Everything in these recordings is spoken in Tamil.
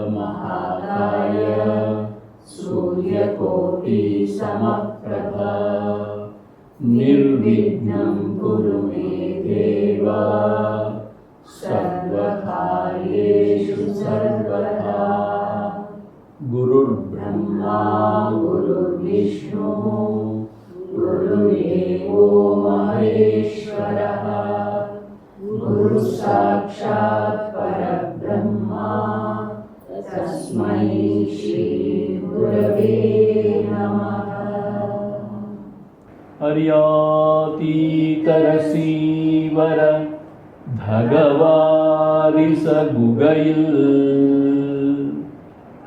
वक्रतुण्डमहाकाय सूर्यकोटिसमप्रभा निर्विघ्नं कुरु मे देव सर्वकार्येषु सर्वदा। गुरुर्ब्रह्मा गुरुर्विष्णुः गुरुदेवो महेश्वरः गुरुसाक्षात् परब्रह्मा तस्मै श्री गुरवे नमः। हरियातीतरसीवर भगवारिसगुगैल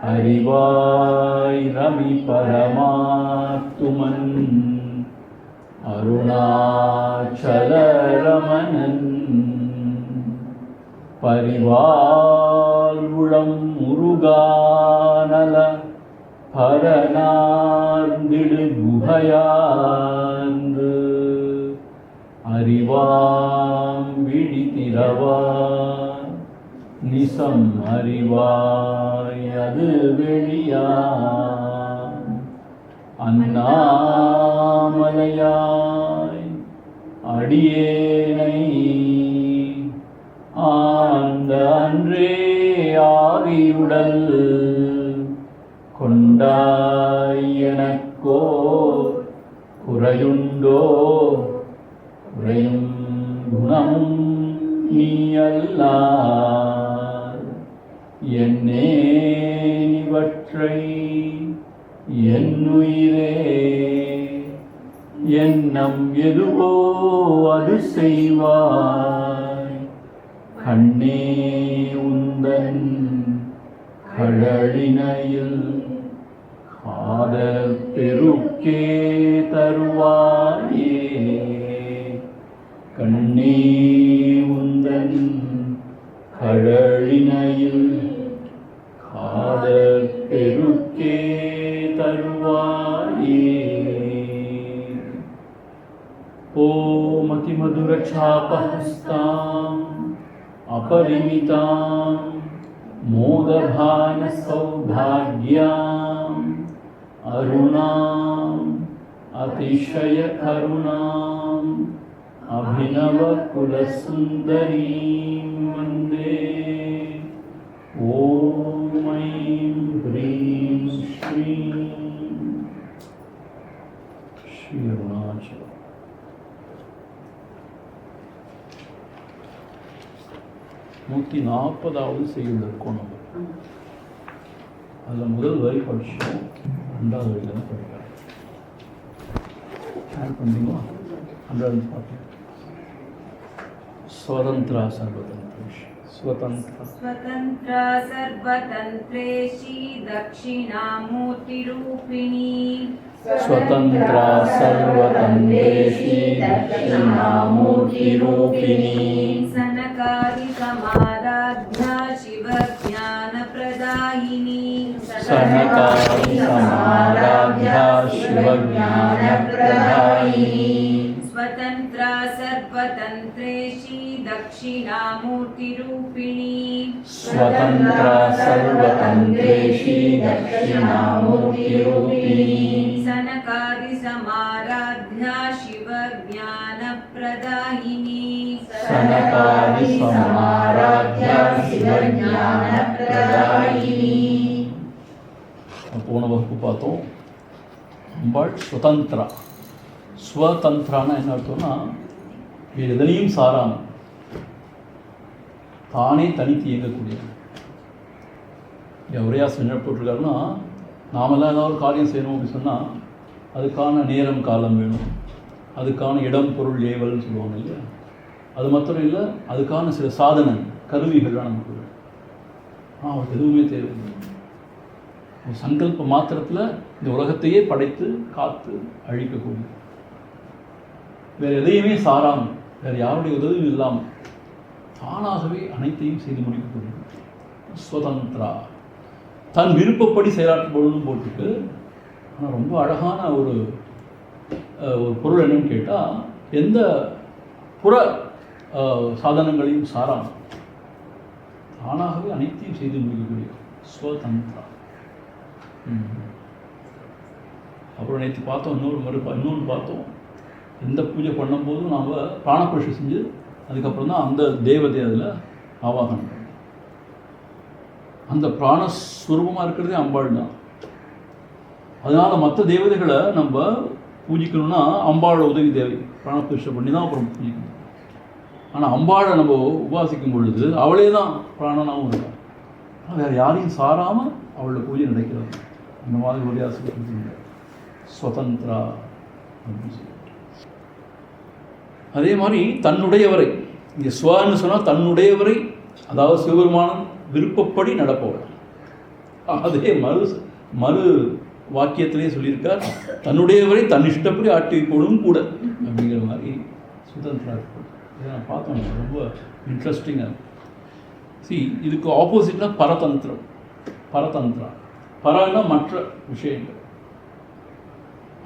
हरिवाय रवि परमात्मन् अरुणाचलरमणन् परिवाल्गुळं मुरुगानल பரநார்ந்திடு குகையார்ந்து அறிவாம் விழித்திரவாய் நிசம் அறிவாய் அது வெளியாம் அண்ணாமலையாய் அடியேனை ஆண்ட அன்றே ஆதியுடல் கொண்டாய் எனக்கோ குறையுண்டோ குறையும் குணமும் நீ அல்லால் என்னே இவற்றை என்னுயிரே எண்ணம் எதுவோ அது செய்வாய் கண்ணே உந்தன் கழலினையில் காதல் பெருக்கே தருவாயே கண்ணே உந்தன் கழலினையில் காதல் பெருக்கே தருவாயே. ஓம் அதிமதுரச்சாபஹஸ்தாம் அபரிமிதாம் मोदभान सौभाग्याम् अरुणाम् अतिशय करुणाम् अभिनव कुलसुन्दरीं वन्दे। ॐ ऐं ह्रीं श्रीं श्री अरुणाचल। நூற்றி 40வது செய்யுள் இருக்கும். நம்ம அதில் முதல் வரி படித்தோம், 2வது வரியில் தான் படிக்கிறோம். ஆட் பண்ணிங்களா? 2வது பாட்டு स्वतंत्रा सर्वतंत्रेषु स्वतंत्रा सर्वतंत्रेषु दक्षिणामूर्तिरूपिणी स्वतंत्रा सर्वतंत्रेषु दक्षिणामूर्तिरूपिणी सनकादि समाराध्या शिवज्ञानप्रदायिनी सनकादि समाराध्या शिवज्ञानप्रदायिनी स्वतंत्रा सर्वतंत्रेषु दक्षिणामूर्तिरूपिणी स्वतंत्रा सर्वतंत्रेषु दक्षिणामूर्तिरूपिणी सनकादि समाराध्या शिवज्ञानप्रदायिनी सनकादि समाराध्या शिवज्ञानप्रदायिनी. போன வகுப்பு பார்த்தோம், அம்பாள் சுதந்திரா. ஸ்வதந்திரானா என்ன அர்த்தம்னா, இது எதனையும் சாராமல் தானே தனித்து இயங்கக்கூடியது. உரையாசம் என்ன போட்டிருக்காருன்னா, நாமெல்லாம் ஏதாவது ஒரு காரியம் செய்யணும் அப்படின்னு சொன்னால் அதுக்கான நேரம் காலம் வேணும், அதுக்கான இடம் பொருள் ஏவல்னு சொல்லுவாங்க இல்லையா. அது மாத்திரம் இல்லை, அதுக்கான சில சாதனை கருவிகள்லாம் நமக்கு வேணும். அவருக்கு எதுவுமே தேவையில்லை. ஒரு சங்கல்ப மாத்திரத்தில் இந்த உலகத்தையே படைத்து காத்து அழிக்கக்கூடிய, வேறு எதையுமே சாராமல், வேறு யாருடைய உதவியும் இல்லாமல் தானாகவே அனைத்தையும் செய்து முடிக்கக்கூடிய சுதந்திரா, தன் விருப்பப்படி செயலாற்றப்படும் போட்டுட்டு. ஆனால் ரொம்ப அழகான ஒரு பொருள் என்னன்னு கேட்டால், எந்த புற சாதனங்களையும் சாராமல் தானாகவே அனைத்தையும் செய்து முடிக்கக்கூடிய சுதந்திரா. அப்புறம் நேற்று பார்த்தோம், இன்னொன்று பார்த்தோம். எந்த பூஜை பண்ணும்போதும் நாம் பிராணபுருஷை செஞ்சு அதுக்கப்புறம் தான் அந்த தேவதை அதில் ஆவாகனம் பண்ணும். அந்த பிராணஸ்வரூபமாக இருக்கிறதே அம்பாள் தான். அதனால் மற்ற தேவதைகளை நம்ம பூஜிக்கணும்னா அம்பாளோட உதவி தேவை. பிராணபுருஷை பண்ணி தான் அப்புறம் பூஜிக்கணும். ஆனால் அம்பாளை நம்ம உபாசிக்கும் பொழுது அவளே தான் பிராணனாகவும் இருக்காள். ஆனால் வேறு யாரையும் சாராமல் அவளோட பூஜை நடக்கிறது. அந்த மாதிரி ஒரு ஆசிரியர் சுதந்திரா அப்படின்னு சொல்லி. அதே மாதிரி தன்னுடையவரை, இங்கே ஸ்வன்னு சொன்னால் தன்னுடையவரை, அதாவது சிவபெருமானம் விருப்பப்படி நடப்பவர். அதே மறு வாக்கியத்திலே சொல்லியிருக்கார், தன்னுடையவரை தன் இஷ்டப்படி ஆட்டி வைப்போடும் கூட அப்படிங்கிற மாதிரி சுதந்திரா இருப்பார். இதை நான் பார்த்தோம், ரொம்ப இன்ட்ரெஸ்டிங்காக இருக்கும். இதுக்கு ஆப்போசிட்னா பரதந்திரம். பரன்னா மற்ற விஷயங்கள்,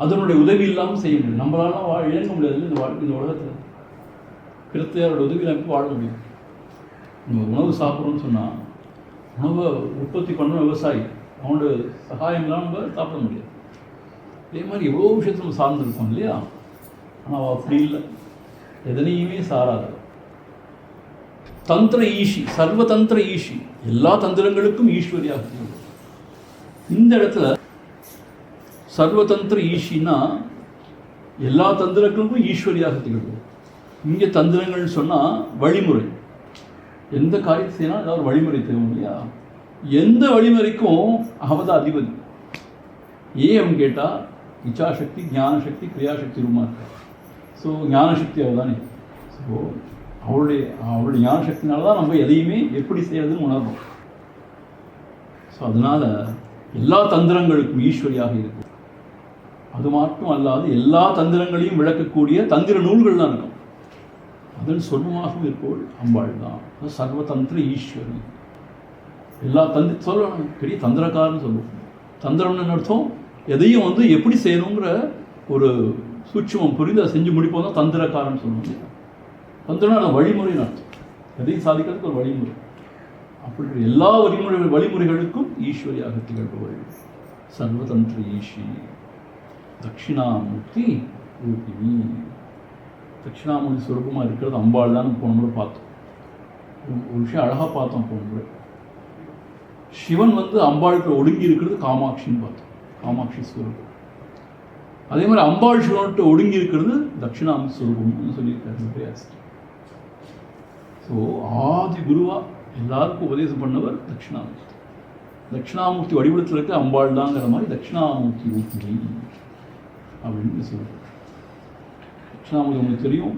அதனுடைய உதவி இல்லாமல் செய்ய முடியும். நம்மளால இழங்க முடியாது இந்த உலகத்தில். கிறிஸ்தையரோட உதவி இல்லாமல் வாழ முடியும். நம்ம உணவு சாப்பிட்றோம்னு சொன்னால் உணவை உற்பத்தி பண்ண விவசாயி, அவனோட சகாயம் இல்லாமல் நம்ம சாப்பிட முடியாது. இதே மாதிரி எவ்வளோ விஷயத்தை நம்ம சார்ந்திருக்கோம் இல்லையா. ஆனால் அப்படி இல்லை, எதனையுமே சாராத தந்திர ஈஷி, சர்வதந்திர ஈஷி, எல்லா தந்திரங்களுக்கும் ஈஸ்வரியாக. இந்த இடத்துல சர்வதந்திர ஈஷின்னா எல்லா தந்திரங்களுக்கும் ஈஸ்வரியாக திகழ்வோம். இங்கே தந்திரங்கள்னு சொன்னால் வழிமுறை, எந்த காரியத்தை செய்யணும் ஏதாவது வழிமுறை தேவை இல்லையா. எந்த வழிமுறைக்கும் அவதான் அதிபதி. ஏன் அப்படின்னு கேட்டால் இச்சாசக்தி, ஞானசக்தி, கிரியாசக்தி ரூபமாக இருக்கா. ஸோ ஞானசக்தி அவள் தானே. ஸோ அவளுடைய ஞானசக்தினால தான் நம்ம எதையுமே எப்படி செய்யறதுன்னு உணர்றோம். ஸோ அதனால் எல்லா தந்திரங்களுக்கும் ஈஸ்வரியாக இருக்கும். அது மட்டும் அல்லாது எல்லா தந்திரங்களையும் விளக்கக்கூடிய தந்திர நூல்கள் தான் இருக்கும். அதன் சொர்ணமாகவும் இருப்பவள் அம்பாள் தான். சர்வதந்திர ஈஸ்வரி. எல்லா சொல்லணும், பெரிய தந்திரக்காரன்னு சொல்லுவோம். தந்திரம்னு அர்த்தம் எதையும் எப்படி செய்யணுங்கிற ஒரு சூட்சமம் புரிந்து அதை செஞ்சு முடிப்போம் தான் தந்திரக்காரன்னு சொல்லுவோம். தந்திரம்னா வழிமுறைன்னு அர்த்தம், எதையும் சாதிக்கிறதுக்கு ஒரு வழிமுறை. அப்படி எல்லா வழிமுறைகளுக்கும் ஈஸ்வரியாக திகழ்பவள் சர்வதந்திர ஈஷி. தட்சிணாமூர்த்தி ரூபிணி. தட்சிணாமூர்த்தி சுரூபமாக இருக்கிறது அம்பாள் தான் போன முறை பார்த்தோம். ஒரு விஷயம் அழகாக பார்த்தோம் போன முறை. சிவன் அம்பாளுக்கு ஒடுங்கி இருக்கிறது காமாட்சின்னு பார்த்தோம், காமாட்சி சுரூபம். அதே மாதிரி அம்பாள் சிவன்கிட்ட ஒடுங்கி இருக்கிறது தட்சிணாமூர்த்தி சுரூபம்னு சொல்லியிருக்காரு. ஸோ ஆதி குருவா எல்லாருக்கும் உபதேசம் பண்ணவர் தட்சிணாமூர்த்தி. தட்சிணாமூர்த்தி வடிவத்தில் இருக்க அம்பாள் தாங்கிற மாதிரி தட்சிணாமூர்த்தி ரூபிணி அப்படின்னு சொல்லுவார். தட்சிணாமூர்த்தி உங்களுக்கு தெரியும்,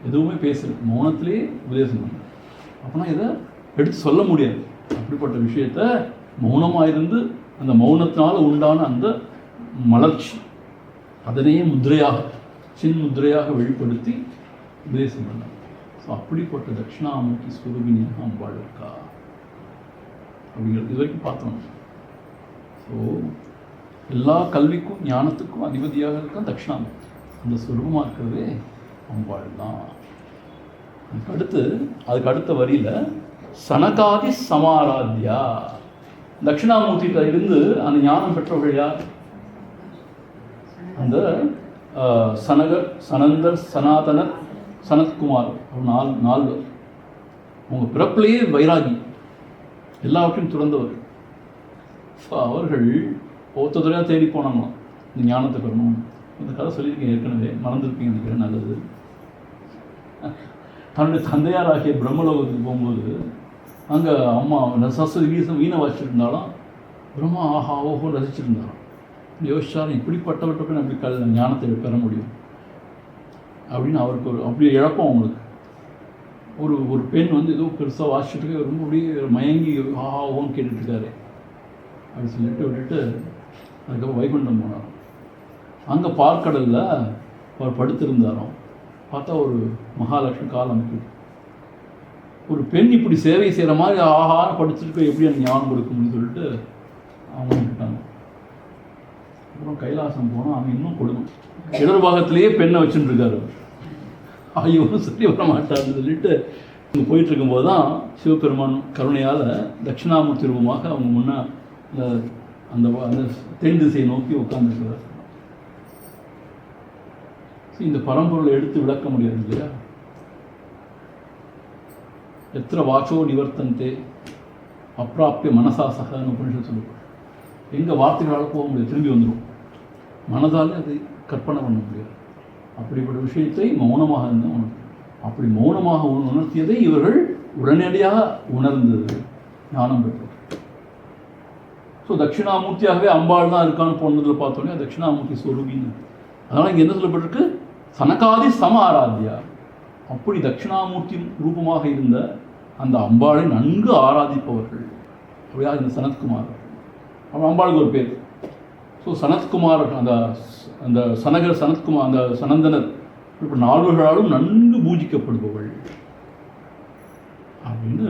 எதுவுமே பேசல, மௌனத்திலே உபதேசம் பண்ண. அப்படின்னா இதை எடுத்து சொல்ல முடியாது. அப்படிப்பட்ட விஷயத்த மௌனமாக இருந்து அந்த மௌனத்தினால் உண்டான அந்த மலர்ச்சி, அதனையே முத்திரையாக சின்முத்திரையாக வெளிப்படுத்தி உபதேசம் பண்ணார். ஸோ அப்படிப்பட்ட தட்சிணாமூர்த்தி ஸ்வரூபிணியாக அம்பாள் இருக்கா அப்படிங்கிறது இது வரைக்கும் பார்த்தோம். ஸோ எல்லா கல்விக்கும் ஞானத்துக்கும் அதிபதியாக இருக்கா தட்சிணாமூர்த்தி. அந்த ஸ்வரூபமாக இருக்கிறதே அம்பாள் தான். அதுக்கு அடுத்த வரியில் சனகாதி சமாராத்யா. தட்சிணாமூர்த்திகிட்ட இருந்து அந்த ஞானம் பெற்றவர்கள் யார்? அந்த சனகர், சனந்தர், சனாதனர், சனத்குமார், நாலு. அவங்க பிறப்பிலேயே வைராகி, எல்லாவற்றையும் துறந்தவர். ஸோ அவர்கள் ஒருத்தரையாக தேடி போனாங்களாம் இந்த ஞானத்தை பெறணும். இந்த கதை சொல்லியிருக்கேன் ஏற்கனவே, மறந்துருப்பீங்க நினைக்கிறேன். நல்லது. தன்னுடைய தந்தையாராகிய பிரம்மலோகத்துக்கு போகும்போது அங்கே அம்மா சரஸ்வதி வீணை வாசிச்சுட்டு இருந்தாலும் பிரம்மா ஆஹா ஓஹோ ரசிச்சுட்டு இருந்தாலும். யோசிச்சாலும் இப்படிப்பட்டவற்றுக்கு அப்படி ஞானத்தை பெற முடியும் அப்படின்னு அவருக்கு அப்படியே இழப்பம் அவங்களுக்கு. ஒரு பெண் வந்து ஏதோ பெருசாக வாசிச்சுட்டு ரொம்ப அப்படியே மயங்கி ஓன்னு கேட்டுட்ருக்காரு அப்படின்னு சொல்லிட்டு விட்டுட்டு அதுக்கப்புறம் வைகுண்டம் போனார். அங்கே பார்க்கடலில் அவர் படுத்திருந்தாராம். பார்த்தா ஒரு மகாலட்சுமி கால் அமைக்குது. ஒரு பெண் இப்படி சேவை செய்கிற மாதிரி ஆஹான்னு படிச்சுட்டு எப்படி எனக்கு ஞானம் கொடுக்கும்னு சொல்லிட்டு அவங்க விட்டுட்டாங்க. அப்புறம் கைலாசம் போனால் அவன் இன்னும் கொடுக்கும். இடர் பாகத்திலேயே பெண்ணை வச்சுட்டு இருக்காரு. ஐயோ சரி வர மாட்டார்னு சொல்லிட்டு இங்கே போயிட்டு இருக்கும்போது தான் சிவபெருமான் கருணையால் தட்சிணாமூர்த்தி ரூபமாக அவங்க முன்னே அந்த அந்த தென் திசையை நோக்கி உட்கார்ந்துருக்கிறார். இந்த பரம்பொருளை எடுத்து விளக்க முடியாது இல்லையா? எத்தனை வாச்சோ நிவர்த்தந்தே அப்பிராப்பிய மனசாசகன்னு உபனிஷத் சொல்லுவோம். எங்கே வார்த்தைகளால் போக முடியாது, திரும்பி வந்துடும். மனதால் அதை கற்பனை பண்ண முடியாது. அப்படிப்பட்ட விஷயத்தை மௌனமாக இருந்தால் உணர்த்து. அப்படி மௌனமாக உணர்த்தியதை இவர்கள் உடனடியாக உணர்ந்தது, ஞானம் பெற்றது. ஸோ தட்சிணாமூர்த்தியாகவே அம்பாள் தான் இருக்கான்னு போனதில் பார்த்தோன்னே தட்சிணாமூர்த்தி ஸ்வரூபின்னு. அதனால் இங்கே என்ன சொல்லப்பட்டிருக்கு? சனகாதி சம ஆராத்யா. அப்படி தட்சிணாமூர்த்தி ரூபமாக இருந்த அந்த அம்பாளை நன்கு ஆராதிப்பவர்கள் அப்படியா இந்த சனத்குமார். அவன் அம்பாளுக்கு ஒரு பேர். ஸோ சனத்குமார், அந்த அந்த சனத்குமார், அந்த சனந்தனர் இப்போ நால்வர்களாலும் நன்கு பூஜிக்கப்படுபவள் அப்படின்னு.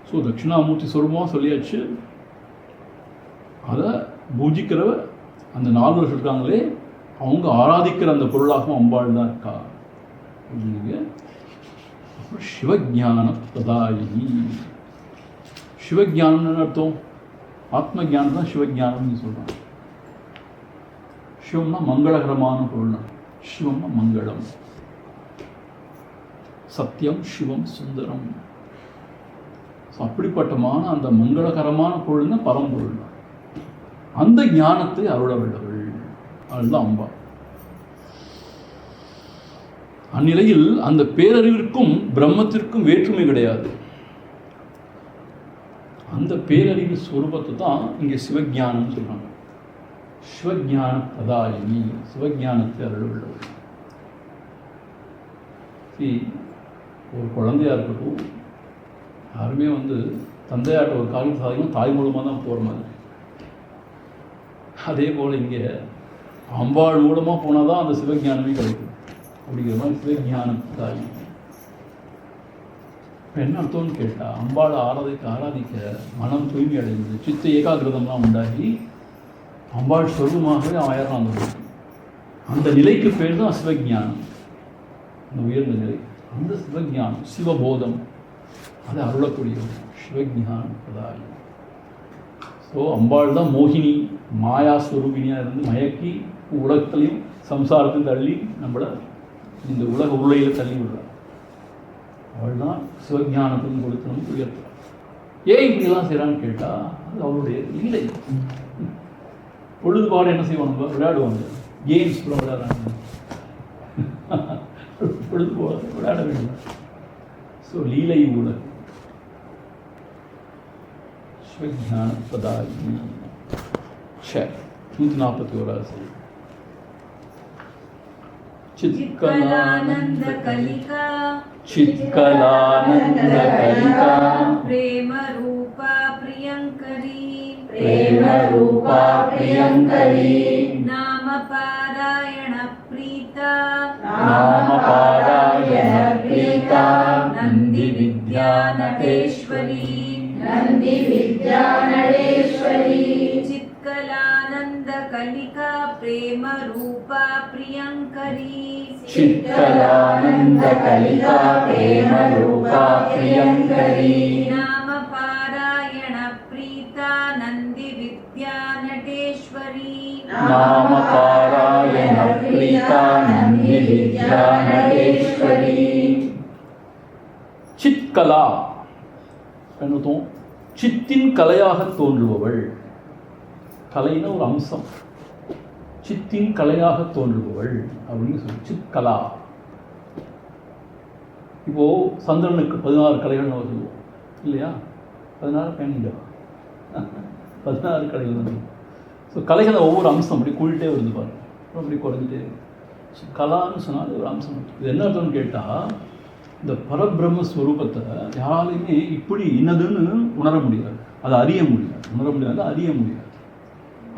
ஸோ தட்சிணாமூர்த்தி சொருபமாக சொல்லியாச்சு. அதை பூஜிக்கிறவ அந்த நால்வர்கள் இருக்காங்களே, அவங்க ஆராதிக்கிற அந்த பொருளாகவும் அம்பாள் தான் இருக்கா அப்படிங்க. அப்புறம் சிவஜான பிரதாயினி. சிவஜானம்னு அர்த்தம் ஆத்ம ஜானம் தான் சிவஜானம்னு சொல்கிறாங்க. சிவம்னா மங்களகரமான பொருள். சிவம்னா மங்களம், சத்தியம், சிவம், சுந்தரம். அப்படிப்பட்டமான அந்த மங்களகரமான பொருள்னா பரம்பொருள். அந்த ஞானத்தை அருள உள்ளவள் அதுதான் அம்பா. அந்நிலையில் அந்த பேரறிவிற்கும் பிரம்மத்திற்கும் வேற்றுமை கிடையாது. அந்த பேரறிவு ஸ்வரூபத்தை தான் இங்கே சிவஜானம் சொல்றாங்க. சிவஜான பிரதாயினி, சிவஜானத்தை அருள உள்ளவள். ஒரு குழந்தையா இருக்கட்டும், யாருமே வந்து தந்தையாட்ட ஒரு காரியம் சாதிக்கணும் தாய் மூலமாக தான் போகிற மாதிரி. அதே போல் இங்கே அம்பாள் மூலமாக போனால் தான் அந்த சிவஞானமே கிடைக்கும் அப்படிங்கிற மாதிரி சிவஞானம் தாய். இப்போ என்ன அர்த்தம்னு கேட்டால், அம்பாளை ஆராதிக்க மனம் தூய்மை அடைந்தது, சித்த ஏகாகிரதம்லாம் உண்டாகி அம்பாள் சொர்க்கமாகவே ஆயிரம் அந்த நிலைக்கு பேர் தான் சிவஞானம். அந்த உயர்ந்த நிலை, அந்த சிவஞானம், சிவபோதம், அதை அருளக்கூடிய சிவஞானம் பிரதாயி. ஸோ அம்பாள் தான் மோகினி, மாயா ஸ்வரூபினியாக இருந்து மயக்கி உலகத்திலையும் சம்சாரத்தையும் தள்ளி நம்மளை இந்த உலக உருளையில் தள்ளி விடுறாள். அவள் தான் சிவஞானத்தையும் கொடுத்து நமக்கு உயர்த்துறாள். ஏன் இப்படிலாம் செய்கிறான்னு கேட்டால், அது அவளுடைய லீலை. பொழுதுபாடு என்ன செய்வாங்க, விளையாடுவாங்க, கேம்ஸ் கூட விளையாடுறாங்க. பொழுதுபோது விளையாட வேண்டும். ஸோ லீலை உலகம். சிவஞான பிரதாயினி. 141 चित्कलानंद कलिका, चित्कलानंद कलिका, प्रेम रूपा प्रियंकरी, प्रेम रूपा प्रियंकरी, नाम पारायण प्रीता, नाम पारायण प्रीता, नंदी विद्या नटेश्वरी, नंदी विद्या नटेश्वरी, चित्कलानंद कलिका प्रेम रूपा प्रियंकरी, चित्कलानंद कलिका प्रेम रूपा प्रियंकरी, नाम पारायण प्रीता नंदी विद्या नटेश्वरी, नाम पारायण प्रीता नंदी विद्या नटेश्वरी. சித்கலா என்னதும் சித்தின் கலையாக தோன்றுபவள். கலைன்னா ஒரு அம்சம், சித்தின் கலையாக தோன்றுபவள் அப்படின்னு சொல்லி சித்கலா. இப்போ சந்திரனுக்கு 16 கலைகள் நம்ம சொல்லுவோம் இல்லையா? 16 பயணிகள் 16 கலைகள் தான். ஸோ கலைகளை ஒவ்வொரு அம்சம் அப்படி கூட்டிகிட்டே வருது பாருங்க, அப்படி குறைஞ்சிட்டே. ஸோ கலான்னு சொன்னால் ஒரு அம்சம். இது என்ன அர்த்தம்னு கேட்டால், இந்த பரபிரம்ம ஸ்வரூபத்தை யாராலையுமே இப்படி இன்னதுன்னு உணர முடியாது, அதை அறிய முடியாது, உணர முடியாது, அறிய முடியாது.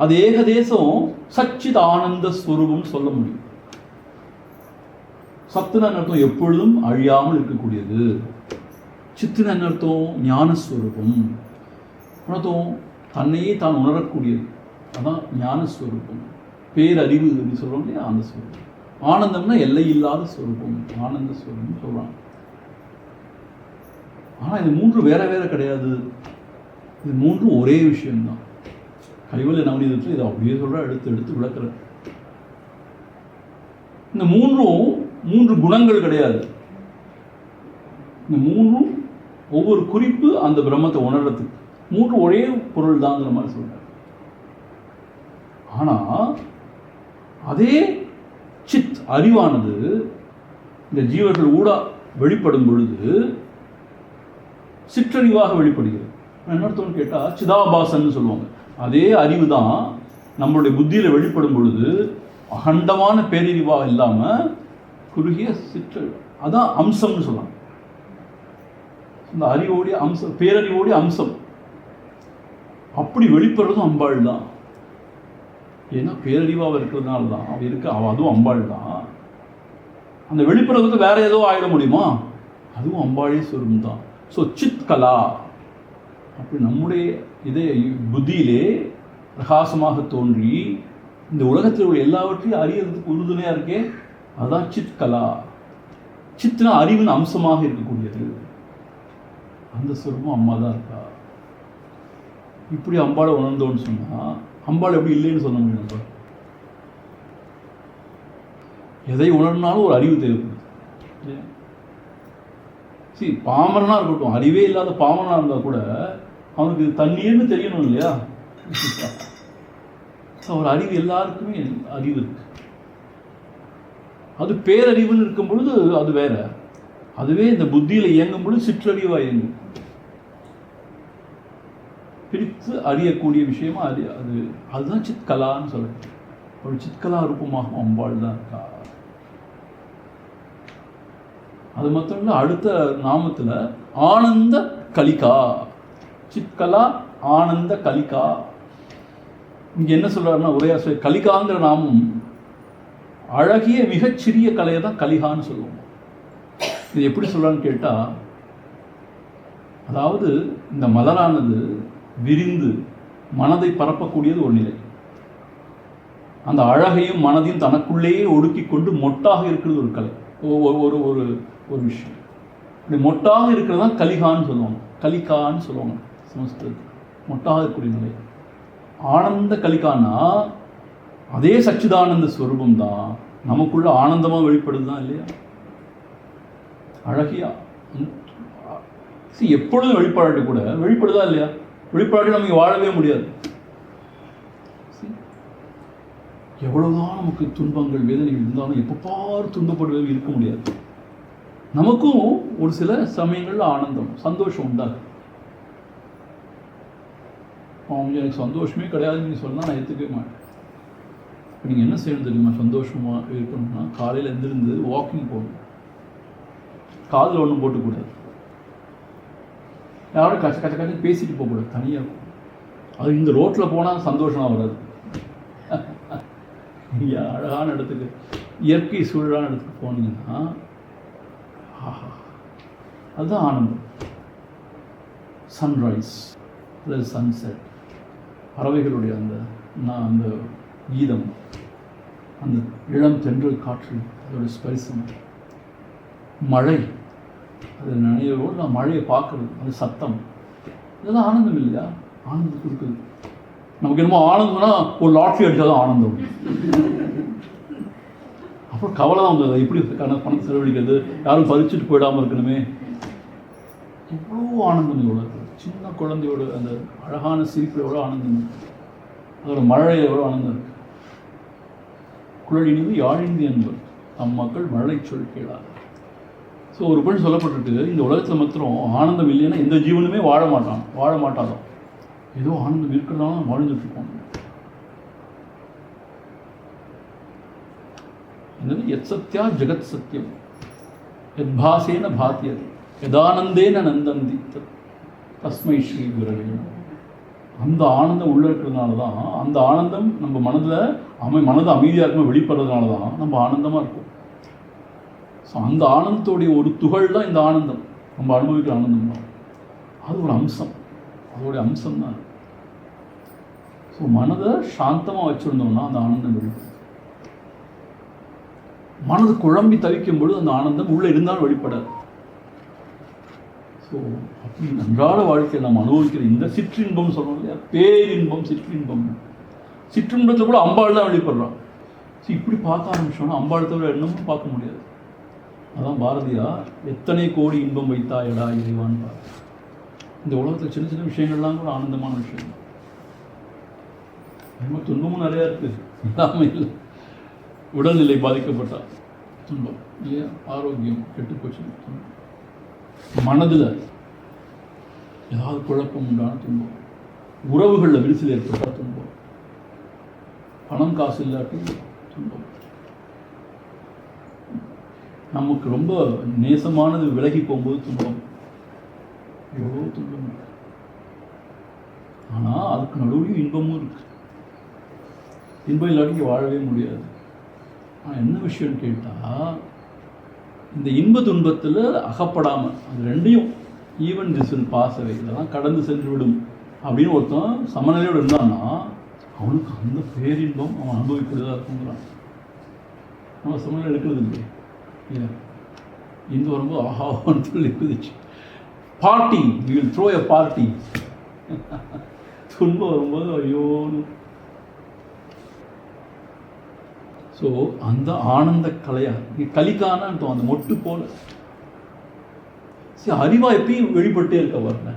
அது ஏகதேசம் சச்சித் ஆனந்த ஸ்வரூபம்னு சொல்ல முடியும். சத்துன அர்த்தம் எப்பொழுதும் அழியாமல் இருக்கக்கூடியது. சித்துன அர்த்தம் ஞானஸ்வரூபம், அர்த்தம் தன்னையே தான் உணரக்கூடியது. அதான் ஞானஸ்வரூபம், பேரறிவு அப்படின்னு சொல்கிறோம் இல்லையா, அந்த ஸ்வரூபம். ஆனந்தம்னா எல்லை இல்லாத ஸ்வரூபம், ஆனந்த ஸ்வரூபம் சொல்கிறாங்க. ஆனால் இது மூன்று வேற வேற கிடையாது, இது மூன்றும் ஒரே விஷயம்தான். கைவல்ய நவநீதத்தில் இதை அப்படியே சொல்கிற, எடுத்து எடுத்து விளக்குற. இந்த மூன்று குணங்கள் கிடையாது, இந்த மூன்றும் ஒவ்வொரு குறிப்பு அந்த பிரம்மத்தை உணர்றதுக்கு. மூன்று ஒரே பொருள் தாங்கிற மாதிரி சொல்கிறார். ஆனால் அதே சித் அறிவானது இந்த ஜீவர்கள் ஊடா வெளிப்படும் பொழுது சிற்றறிவாக வெளிப்படுகிறது. என்ன அர்த்தம்னு கேட்டால், சிதாபாசன்னு சொல்லுவாங்க. அதே அறிவு தான் நம்மளுடைய புத்தியில் வெளிப்படும் பொழுது அகண்டமான பேரறிவாக இல்லாமல் குறுகிய சிற்றறிவு, அதான் அம்சம்னு சொல்லலாம். இந்த அறிவோடைய அம்சம், பேரறிவோடைய அம்சம் அப்படி வெளிப்படுறதும் அம்பாள் தான். ஏன்னா பேரறிவாக இருக்கிறதுனால தான் அவ இருக்க, அதுவும் அம்பாள் தான். அந்த வெளிப்படுறதுக்கு வேற ஏதோ ஆயிட முடியுமா, அதுவும் அம்பாளே சொரும் தான். ஸோ சித் கலா அப்படி நம்முடைய இதே புத்தியிலே பிரகாசமாக தோன்றி இந்த உலகத்தில் உள்ள எல்லாவற்றையும் அறியறதுக்கு உறுதுணையாக இருக்கே, அதுதான் சித் கலா. சித்னா அறிவின் அம்சமாக இருக்கக்கூடியது, அந்த சொருபம் அம்மா தான் இருக்கா. இப்படி அம்பாளை உணர்ந்தோன்னு சொன்னால் அம்பாள் எப்படி இல்லைன்னு சொல்ல முடியும்? நம்ம எதை உணர்னாலும் ஒரு அறிவு தேவைப்படுது. பாமரனா இருக்கட்டும், அறிவே இல்லாத பாமரனா இருந்தால் கூட அவனுக்கு தண்ணீர்னு தெரியணும் இல்லையா? ஒரு அறிவு, எல்லாருக்குமே அறிவு இருக்கு. அது பேரறிவுன்னு இருக்கும் பொழுது அது வேற, அதுவே இந்த புத்தியில் இயங்கும் பொழுது சிற்றறிவா இயங்கும். பிரித்து அறியக்கூடிய விஷயமா அதுதான் சித்கலான்னு சொல்லுது. ஒரு சித்கலா ரூபமாக அம்பாள் தான் இருக்கா. அது மட்டும் இல்லை, அடுத்த நாமத்தில் ஆனந்த கலிகா, சித்கலா ஆனந்த கலிகா. இங்கே என்ன சொல்கிறாருன்னா, உரையாசிரியர் கலிகாங்கிற நாமம் அழகிய மிகச்சிறிய கலையை தான் கலிகான்னு சொல்லுவோம். இது எப்படி சொல்கிறான்னு கேட்டால், அதாவது இந்த மலரானது விரிந்து மனதை பரப்பக்கூடியது ஒரு நிலை. அந்த அழகையும் மனதையும் தனக்குள்ளேயே ஒடுக்கி கொண்டு மொட்டாக இருக்கிறது ஒரு கலை, ஒரு ஒரு ஒரு விஷயம். இப்படி மொட்டாக இருக்கிறது தான் கலிகான்னு சொல்லுவாங்க, கலிகான்னு சொல்லுவாங்க சமஸ்கிருதத்தில். மொட்டாக இருக்கக்கூடிய நிலை ஆனந்த கலிகான்னா அதே சச்சிதானந்த ஸ்வரூபம் தான் நமக்குள்ள ஆனந்தமாக வெளிப்படுது தான் இல்லையா? அழகியா எப்பொழுதும் வெளிப்பாடு கூட வெளிப்படுதா இல்லையா? வெளிப்பாடு நமக்கு வாழவே முடியாது. எவ்வளவுதான் நமக்கு துன்பங்கள் வேதனைகள் இருந்தாலும் எப்போ பாரு துன்பப்படுவது இருக்க முடியாது. நமக்கும் ஒரு சில சமயங்களில் ஆனந்தம் சந்தோஷம் உண்டாகும். எனக்கு சந்தோஷமே கிடையாதுன்னு நீங்கள் சொன்னால் நான் ஏற்றுக்கவே மாட்டேன். இப்போ நீங்கள் என்ன செய்யணும் தெரியுமா? சந்தோஷமாக இருக்கணும்னா காலையில் எழுந்திருந்து வாக்கிங் போகணும், காதில் ஒன்றும் போட்டுக்கூடாது, யாரும் கச்ச கச்ச கச்ச பேசிட்டு போகக்கூடாது, தனியாக. அது இந்த ரோட்டில் போனால் சந்தோஷமாக வராது. நீங்கள் அழகான இடத்துக்கு, இயற்கை சூழலான இடத்துக்கு போனீங்கன்னா ஆஹா, அதுதான் ஆனந்தம். சன்ரைஸ் அல்லது சன்செட், பறவைகளுடைய அந்த கீதம், அந்த இளம் தென்றல் காற்று, அதோட ஸ்பரிசம், மழை, அது நினைவோடு நான் மழையை பார்க்குறது, அது சத்தம், இதெல்லாம் ஆனந்தம் இல்லையா? ஆனந்தம் கொடுக்குது. நமக்கு என்னமோ ஆனந்தம்னா ஒரு லாட்ரி அடித்தா தான் ஆனந்தம். அப்புறம் கவலை தான் வந்தது, எப்படி பணத்தை செலவழிக்கிறது, யாரும் பறிச்சுட்டு போயிடாமல் இருக்கணுமே. எவ்வளோ ஆனந்தம் எவ்வளோ, சின்ன குழந்தையோட அந்த அழகான சிரிப்பு எவ்வளோ ஆனந்தம் இருக்குது, அதோட மழையில் எவ்வளோ ஆனந்தம் இருக்குது. குழலினிவு யாழிந்தி என்பது நம் மக்கள் மழை சொல் கேளாது. ஸோ ஒரு பெண் சொல்லப்பட்டிருக்கு, இந்த உலகத்தில் மாத்திரம் ஆனந்தம் இல்லைன்னா எந்த ஜீவனுமே வாழ மாட்டாதோ. ஏதோ ஆனந்தம் இருக்கிறதால வாழ்ந்துட்டுருக்கோம். என்னது எத் சத்யா ஜெகத் சத்தியம் எத் பாசேன பாத்தியது எதானந்தேன நந்தந்தி தஸ்மை ஸ்ரீ குரவே நமः. அந்த ஆனந்தம் உள்ள இருக்கிறதுனால தான், அந்த ஆனந்தம் நம்ம மனதில் மனது அமைதியாக இருக்கும்போது வெளிப்படுறதுனால தான் நம்ம ஆனந்தமாக இருக்கும். ஸோ அந்த ஆனந்தத்துடைய ஒரு துகள் தான் இந்த ஆனந்தம், நம்ம அனுபவிக்கிற ஆனந்தம் தான். அது ஒரு அம்சம், அதோடைய அம்சம் தான். ஸோ மனதை சாந்தமாக வச்சுருந்தோம்னா அந்த ஆனந்தம் வெளிப்படும். மனது குழம்பி தவிக்கும் பொழுது அந்த ஆனந்தம் உள்ளே இருந்தாலும் வெளிப்படாது. ஸோ அப்படி அன்றாட வாழ்க்கையில் நம்ம அனுபவிக்கிற இந்த சிற்றின்பம் சொல்கிறோம் இல்லையா, பேரின்பம் சிற்றின்பம். சிற்றின்பத்தில் கூட அம்பாள் தான் வெளிப்படுறான். ஸோ இப்படி பார்க்க ஆரம்பிச்சோன்னா அம்பாள் தவிர இன்னமும் பார்க்க முடியாது. அதான் பாரதியார் எத்தனை கோடி இன்பம் வைத்தாயடா இறைவான்னு பாரு. இந்த உலகத்தில் சின்ன சின்ன விஷயங்கள்லாம் கூட ஆனந்தமான விஷயம். அது மாதிரி துன்பமும் நிறையா இருக்குது, இல்லாமல் இல்லை. உடல்நிலை பாதிக்கப்பட்டா துன்பம் இல்லையா, ஆரோக்கியம் கெட்டு போச்சு துன்பம், மனதில் ஏதாவது குழப்பம் உண்டான துன்பம், உறவுகளில் விரிசல் ஏற்பட்டால் துன்பம், பணம் காசு இல்லாட்டி துன்பம், நமக்கு ரொம்ப நேசமானது விலகி போகும்போது துன்பம், எவ்வளோ துன்பம். ஆனால் அதுக்கு நடுவுலையும் இன்பமும் இருக்கு. இன்பம் இல்லாட்டி வாழவே முடியாது. ஆனால் என்ன விஷயம்னு கேட்டால், இந்த இன்ப துன்பத்தில் அகப்படாமல் அது ரெண்டையும் even this will pass away, இதெல்லாம் கடந்து சென்று விடும் அப்படின்னு ஒருத்தன் சமநிலையோடு இருந்தான்னா அவனுக்கு அந்த பேரின்பம் அவன் அனுபவிக்கூடியதாக இருக்குங்கிறான். நம்ம சமநிலை எடுக்கிறது இல்லையே. இல்லை, இந்த வரும்போது ஆஹான்னு சொல்லி குதிச்சு party, we will throw a party. துன்பம் வரும்போது ஐயோன்னு. ஸோ அந்த ஆனந்த கலையா கலிக்கான அந்த மொட்டு போல. சரி, அறிவா எப்பயும் வெளிப்பட்டே இருக்க வரல.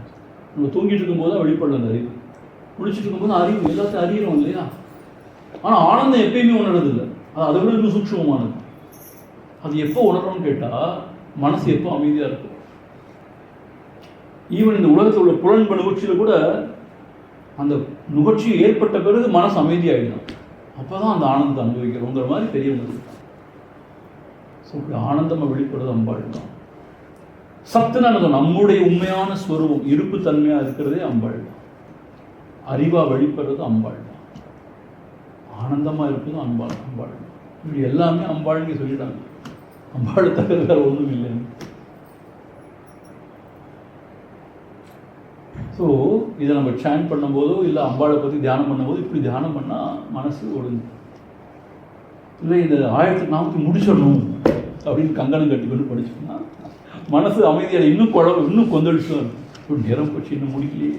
நம்ம தூங்கிட்டு இருக்கும்போது தான் வெளிப்படல அந்த அறிவு, முடிச்சுட்டு இருக்கும்போது அறிவு எல்லாத்தையும் அறிகிறோம் இல்லையா. ஆனால் ஆனந்தம் எப்பயுமே உணர்றது இல்லை, அது அதை விட இன்னும் சூட்சமானது. அது எப்போ உணர்றோம்னு கேட்டால் மனசு எப்போ அமைதியாக இருக்கும். ஈவன் இந்த உலகத்தில் உள்ள புலன்ப நிகழ்ச்சியில் கூட அந்த நுகர்ச்சி ஏற்பட்ட பிறகு மனசு அமைதியாகிடும். அப்போ தான் அந்த ஆனந்தத்தை அனுபவிக்கிறோங்கிற மாதிரி பெரியவங்க. ஸோ இப்படி ஆனந்தமாக வெளிப்படுறது அம்பாள் தான். சத்துன்னு நம்முடைய உண்மையான ஸ்வரூபம் இருப்பு தன்மையாக இருக்கிறதே அம்பாள் தான். அறிவாக வெளிப்படுறது அம்பாள் தான். ஆனந்தமாக இருப்பதும் அம்பாள் தான். இப்படி எல்லாமே அம்பாள்னு சொல்லிட்டாங்க. அம்பாளை தவிர வேறு ஒன்றும் இல்லைன்னு. ஸோ இதை நம்ம சேன் பண்ணும்போதோ இல்லை அம்பாளை பற்றி தியானம் பண்ணும்போது இப்படி தியானம் பண்ணால் மனசு ஒடுங்கும். இல்லை இந்த 1040 முடிச்சிடணும் அப்படின்னு கங்கணம் கட்டிக்கொண்டு படிச்சோம்னா மனசு அமைதியாக இன்னும் கொந்தளிச்சு இருக்கும். இப்போ நேரம் போச்சு, இன்னும் முடிக்கலையே.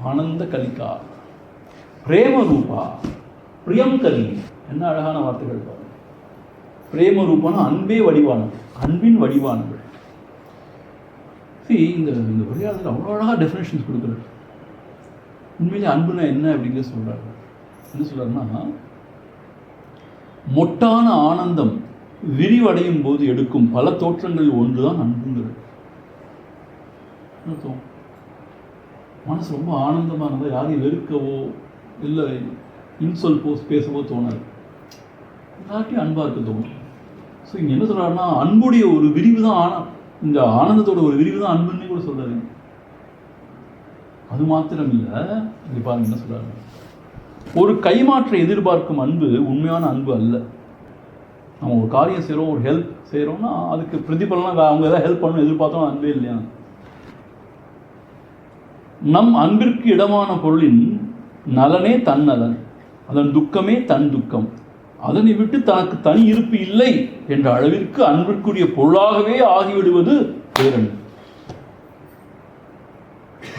ஆனந்த கலிகா பிரேம ரூபா பிரியங்கரி, என்ன அழகான வார்த்தைகள் பாருங்க. பிரேம ரூபான அன்பே வடிவானது, அன்பின் வடிவானது. இந்த உரையாடல் அவ்வளோ அழகாக டெஃபினேஷன்ஸ் கொடுக்குறாரு. உண்மையிலே அன்புனா என்ன அப்படிங்கிற சொல்கிறாரு. என்ன சொல்கிறாருன்னா, மொட்டான ஆனந்தம் விரிவடையும் போது எடுக்கும் பல தோற்றங்களில் ஒன்று தான் அன்புங்கிறது. அர்த்தம், மனசு ரொம்ப ஆனந்தமாக இருந்தால் யாரையும் வெறுக்கவோ இல்லை இன்சொல் பேசவோ தோணாது, எல்லாத்தையும் அன்பாக இருக்க தோணும். ஸோ இங்கே என்ன சொல்கிறாருன்னா, அன்புடைய ஒரு விரிவு தான் இந்த ஆனந்தத்தோட ஒரு விரிவு தான் அன்புன்னு கூட சொல்கிறாரு. அது மாத்திரம் இல்லை, இது பாருங்க என்ன சொல்கிறாரு. ஒரு கைமாற்றை எதிர்பார்க்கும் அன்பு உண்மையான அன்பு அல்ல. நம்ம ஒரு காரியம் செய்கிறோம், ஒரு ஹெல்ப் செய்கிறோம்னா அதுக்கு பிரதிபலனாக அவங்க எதாவது ஹெல்ப் பண்ணணும் எதிர்பார்த்தோம், அன்பே இல்லையா. நம் அன்பிற்கு இடமான பொருளின் நலனே தன் நலன், அதன் துக்கமே தன் துக்கம், அதனை விட்டு தனக்கு தனி இருப்பு இல்லை என்ற அளவிற்கு அன்பிற்குரிய பொருளாகவே ஆகிவிடுவது பேரன்பு.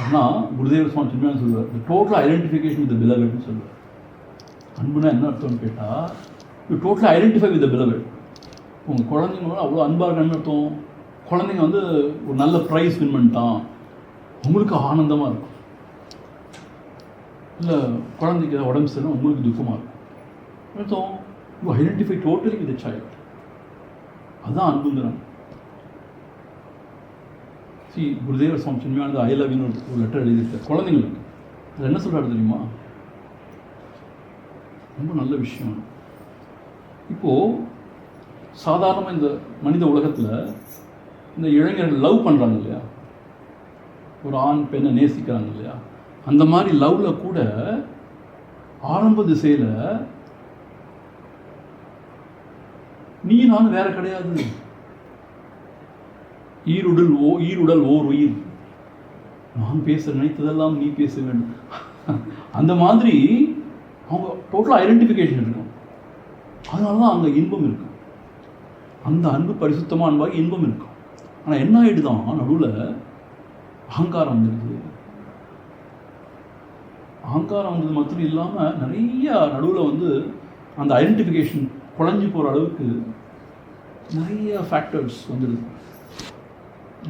ஆனால் குருதேவ சுவாமி சின்ன சொல்லுவார், டோட்டல் ஐடென்டிஃபிகேஷன் வித் பிலவெட்னு சொல்லுவார். அன்புனா என்ன அர்த்தம்னு கேட்டால், யூ டோட்டல் ஐடென்டிஃபை வித் பிலவெட். உங்கள் குழந்தைங்களோட அவ்வளோ அன்பாக இருக்கணும்னு அர்த்தம். குழந்தைங்க வந்து ஒரு நல்ல ப்ரைஸ் வின் பண்ணிட்டான், உங்களுக்கு ஆனந்தமாக இருக்கும். இல்லை குழந்தைக்கு ஏதாவது உடம்பு சரியில்லை, உங்களுக்கு துக்கமாக இருக்கும். அர்த்தம், you identify totally with child. அதுதான் அன்புங்கிறாங்க. குருதேவ சுவாமி சின்மயானந்த ஐ லவ் யூன்னு ஒரு லெட்டர் எழுதியிருக்கார் குழந்தைங்களுக்கு. அது என்ன சொல்கிறாரு தெரியுமா, ரொம்ப நல்ல விஷயம். இப்போது சாதாரணமாக இந்த மனித உலகத்தில் இந்த இளைஞர்கள் லவ் பண்ணுறாங்க இல்லையா, ஒரு ஆண் பெண்ணை நேசிக்கிறாங்க இல்லையா, அந்த மாதிரி லவ்வில் கூட ஆரம்ப திசையில் நீ நான் வேற கிடையாது, ஈருடல் ஓர் உயிர், நான் பேச நினைத்ததெல்லாம் நீ பேச வேண்டும், அந்த மாதிரி அவங்க டோட்டல் ஐடென்டிஃபிகேஷன் இருக்கும். அதனால தான் அங்கே இன்பம் இருக்கும். அந்த அன்பு பரிசுத்தமாக அன்பாக இன்பம் இருக்கும். ஆனால் என்ன ஆகிடுதான், நடுவில் அகங்காரம் வந்துடுது. அகங்காரம் வந்தது மட்டும் இல்லாமல் நிறைய நடுவில் வந்து அந்த ஐடென்டிஃபிகேஷன் குழஞ்சி போகிற அளவுக்கு நிறைய ஃபேக்டர்ஸ் வந்துடுது.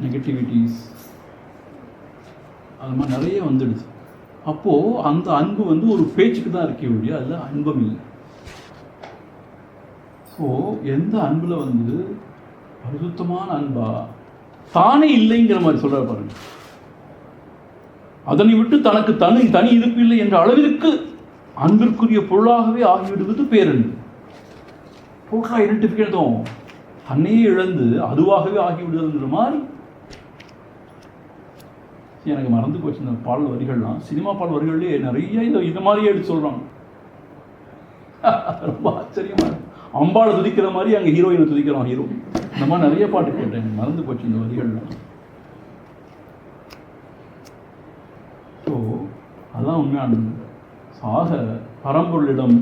நெகட்டிவிட்டிஸ் அது மாதிரி நிறைய வந்துடுது. அப்போது அந்த அன்பு வந்து ஒரு பேச்சுக்கு தான் இருக்கே ஒழிய அதில் அன்பம் இல்லை. ஸோ எந்த அன்பில் வந்து பரிசுத்தமான அன்பா தானே இல்லைங்கிற மாதிரி சொல்கிறார் பாருங்க. அதனை விட்டு தனக்கு தனி இருப்பு இல்லை என்ற அளவிற்கு அன்பிற்குரிய பொருளாகவே ஆகிவிடுவது பேரன்பு. டோட்டலாக ஐடென்டிஃபிகேஷன் தன்னையே இழந்து அதுவாகவே ஆகிவிடுதுங்கிற மாதிரி. எனக்கு மறந்து போச்சு இந்த பாடல் வரிகள்லாம். சினிமா பாடல் வரிகள்லேயே நிறைய இந்த மாதிரியே எடுத்து சொல்கிறாங்க. ரொம்ப ஆச்சரியமாக அம்பாளை துதிக்கிற மாதிரி அங்கே ஹீரோயினை துதிக்கிறான் ஹீரோ. இந்த மாதிரி நிறைய பாட்டு கேட்டேன், மறந்து போச்சு இந்த வரிகள்லாம். ஸோ அதுதான் உண்மையான சாக பரம்பொருளிடம்